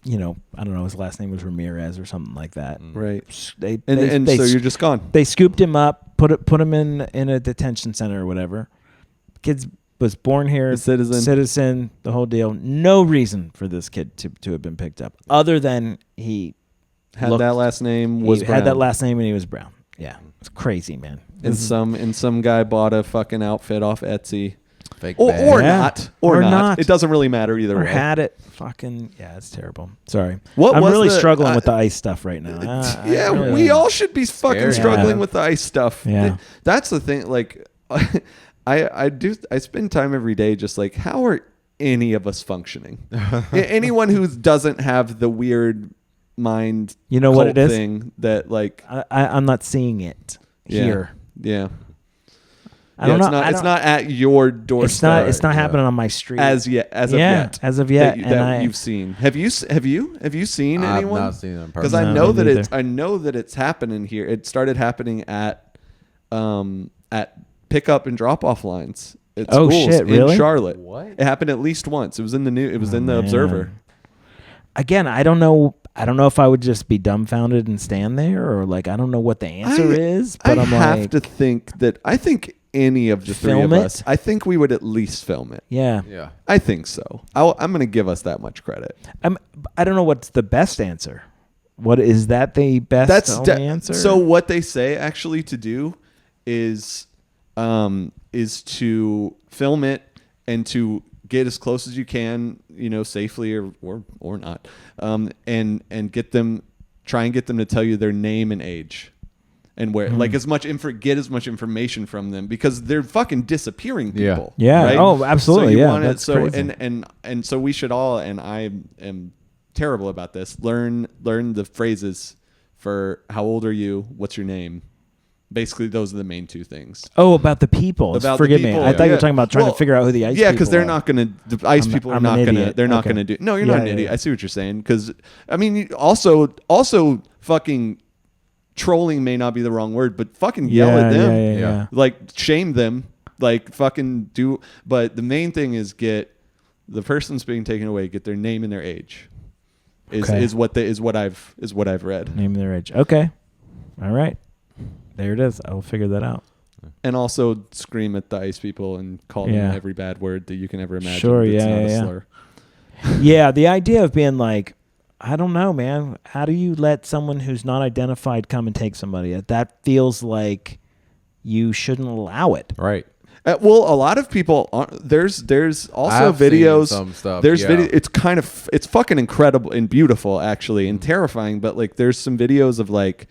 you know, I don't know, his last name was Ramirez or something like that. Right. They So you're just gone. They scooped him up, put him in a detention center or whatever. Kid was born here, A citizen, the whole deal. No reason for this kid to have been picked up, other than he Had that last name, was he brown. had that last name, and he was brown. Yeah, it's crazy, man. And some guy bought a fucking outfit off Etsy. Fake Or bag. Yeah. not. Or Or not. not. It doesn't really matter either Or way. had it. Fucking yeah, it's terrible. Sorry, What I'm was really the- struggling with the ice stuff right now. Yeah, I really we am. all should be fucking Scary. struggling Yeah. with the ice stuff. Yeah. That's the thing. Like, I spend time every day just like, how are any of us functioning? Anyone who doesn't have the weird mind, You know what cult it is? thing that like, I'm not seeing it yeah, here. Yeah. I don't know. It's not at your doorstep. It's not happening on my street as yet. As of Yeah, yet. as of yet, That, and you've seen. Have you seen I've anyone? not seen them Because I No, know me that neither. it's happening here. It started happening at pickup and drop off lines at Oh, schools shit, really? in Charlotte. What? It happened at least once. It was in the It was in the man. Observer. Again, I don't know if I would just be dumbfounded and stand there, or like I don't know what the answer is. But I'm have like, to think that I think any of the three Film of it? us, I think we would at least film it. yeah. Yeah. I think so. I'm going to give us that much credit. I don't know what's the best answer. What is that the best only answer? So what they say actually to do is to film it and to get as close as you can, you know, safely or not, and try and get them to tell you their name and age, and where like get as much information from them, because they're fucking disappearing people. Yeah. Right? Oh, absolutely. So you Yeah, want that's crazy. and so we should all, and I am terrible about this, learn the phrases for how old are you, what's your name. Basically, those are the main two things. Oh, about the people. About the Forgive me. people, I thought you yeah. were talking about trying Well, to figure out who the ice people Yeah, because they're are. not going to. The ice people are I'm not an going to. idiot. They're not Okay. going to do. No, you're Yeah, not an yeah, idiot. yeah. I see what you're saying. Because I mean, also fucking trolling may not be the wrong word, but fucking yell at them. Yeah. Like shame them. Like fucking do. But the main thing is get the person's being taken away. Get their name and their age. Okay. Is what I've read. Name their age. Okay. All right. There it is. I will figure that out. And also scream at the ice people and call Yeah. them every bad word that you can ever imagine. Sure, that's yeah, not a yeah. slur. Yeah, the idea of being like, I don't know, man. How do you let someone who's not identified come and take somebody? That feels like you shouldn't allow it. Right. Well, a lot of people there's also I've seen videos. some stuff, There's yeah. video. It's fucking incredible and beautiful actually, and terrifying. But like, there's some videos of like,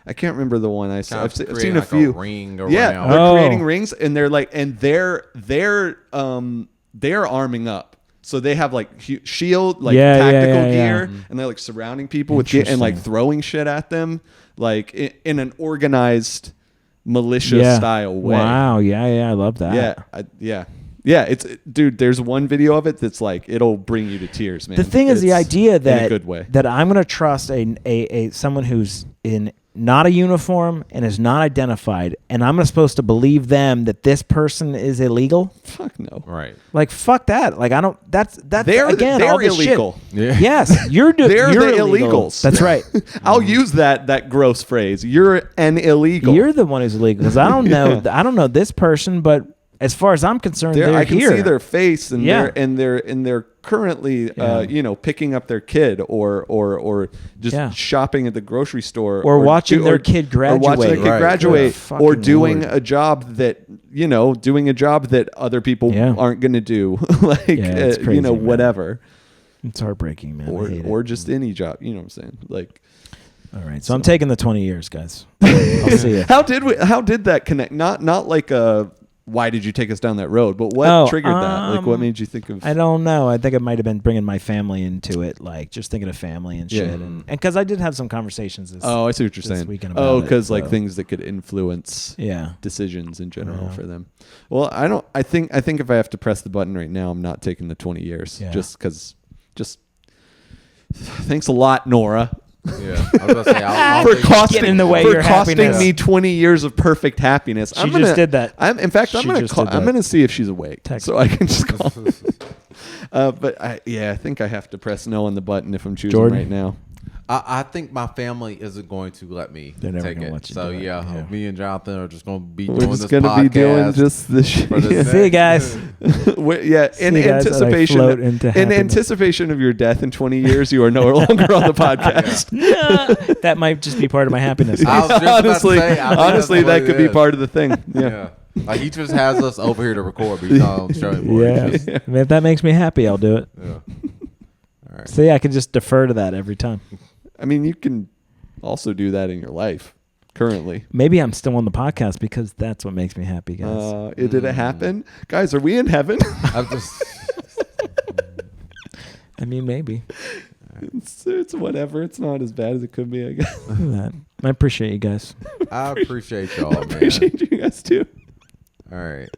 I can't remember the one I saw. I've seen a few. Ring around. Yeah, they're Oh. creating rings, and they're like, and they're arming up. So they have like shield, like Yeah, yeah, tactical yeah, yeah. gear, and they're like surrounding people with and like Interesting. throwing shit at them, like in an organized militia style way. Wow. Yeah. I love that. Yeah. It's dude. There's one video of it that's like it'll bring you to tears, man. The thing is, the It's idea in a that good way. that I'm going to trust a someone who's in not a uniform and is not identified, and I'm supposed to believe them that this person is illegal. Fuck no. Right. Like fuck that. Like I don't. That's They're again all this illegal. Shit. Yeah. Yes, you're They're you're the illegal. illegals. That's right. I'll use that gross phrase. You're an illegal. You're the one who's illegal because I don't know. I don't know this person, but as far as I'm concerned, they're I can here. see their face, and Yeah. they're currently picking up their kid or just shopping at the grocery store Or watching their kid or watching their graduate. kid Right. graduate, Good or fucking doing Lord. a job that other people aren't going to do, like it's crazy, man. whatever, It's heartbreaking, man. I hate or it. just any job. You know what I'm saying? Like, All right, so I'm taking the 20 years, guys. I'll see you. how did that connect? Not like a why did you take us down that road? But what triggered that? Like, what made you think of? I don't know. I think it might have been bringing my family into it, like just thinking of family and shit. And because I did have some conversations I see what you're saying. Oh, because like things that could influence yeah decisions in general for them. Well, I think if I have to press the button right now, I'm not taking the 20 years. Yeah. Just thanks a lot, Nora. Yeah, I was gonna say for costing, Get in the way for your costing happiness. me 20 years of perfect happiness. She just did that. In fact, I'm gonna see if she's awake, Text so I can just call. But I think I have to press no on the button if I'm choosing Jordan? right now. I think my family isn't going to let me They're never take gonna it. let you So do it. yeah, me and Jonathan are just going to be We're doing just this gonna podcast. be doing just this shit. for the See you guys. Yeah, in See you guys as I anticipation, float into in happiness. anticipation of your death in 20 years, you are no longer on the podcast. That might just be part of my happiness. I was just about to honestly, say, I think honestly, that's what that it could be is. part of the thing. Yeah. Yeah. Like he just has us over here to record, but he's not showing more. Yeah. Just, I mean, if that makes me happy, I'll do it. yeah. All right. See, I could just defer to that every time. I mean, you can also do that in your life currently. Maybe I'm still on the podcast because that's what makes me happy, guys. Did it happen? Guys, are we in heaven? I'm just. I mean, maybe. It's whatever. It's not as bad as it could be, I guess. Look at that. I appreciate you guys. I appreciate y'all, I man. appreciate you guys too. All right,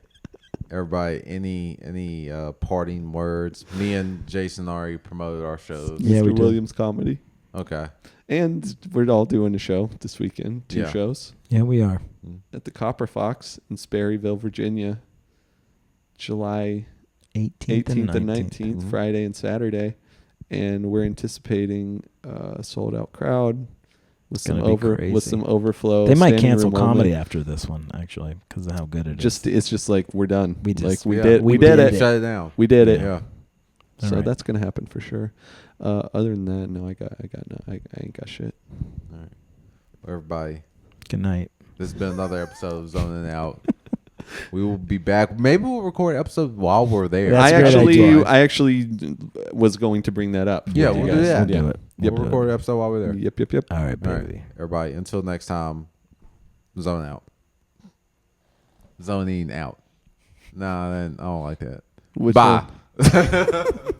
everybody. Any parting words? Me and Jason already promoted our shows. Yeah, we Mr. did. Williams Comedy. Okay. And we're all doing a show this weekend. 2 shows. Yeah, we are. At the Copper Fox in Sperryville, Virginia. July 18th 18th and 19th, Mm-hmm. Friday and Saturday. And we're anticipating a sold out crowd with some Gonna be crazy. with some overflow. They might standing cancel room comedy only. after this one, actually, because of how good it is. It's just like we're done. We just- we Yeah, did we did did it. Shut it down. We did it. Yeah. So All right. that's gonna happen for sure. Other than that, no, I ain't got shit. All right. Everybody, Good night. this has been another episode of Zoning Out. We will be back. Maybe we'll record an episode while we're there. That's a great idea. I actually was going to bring that up. Yeah, with we'll you do guys. that. We'll do it. Yep. We'll record an episode while we're there. Yep. All right, All baby. right, everybody. Until next time, zone out. Zoning out. Nah, then I don't like that. Which Bye. one?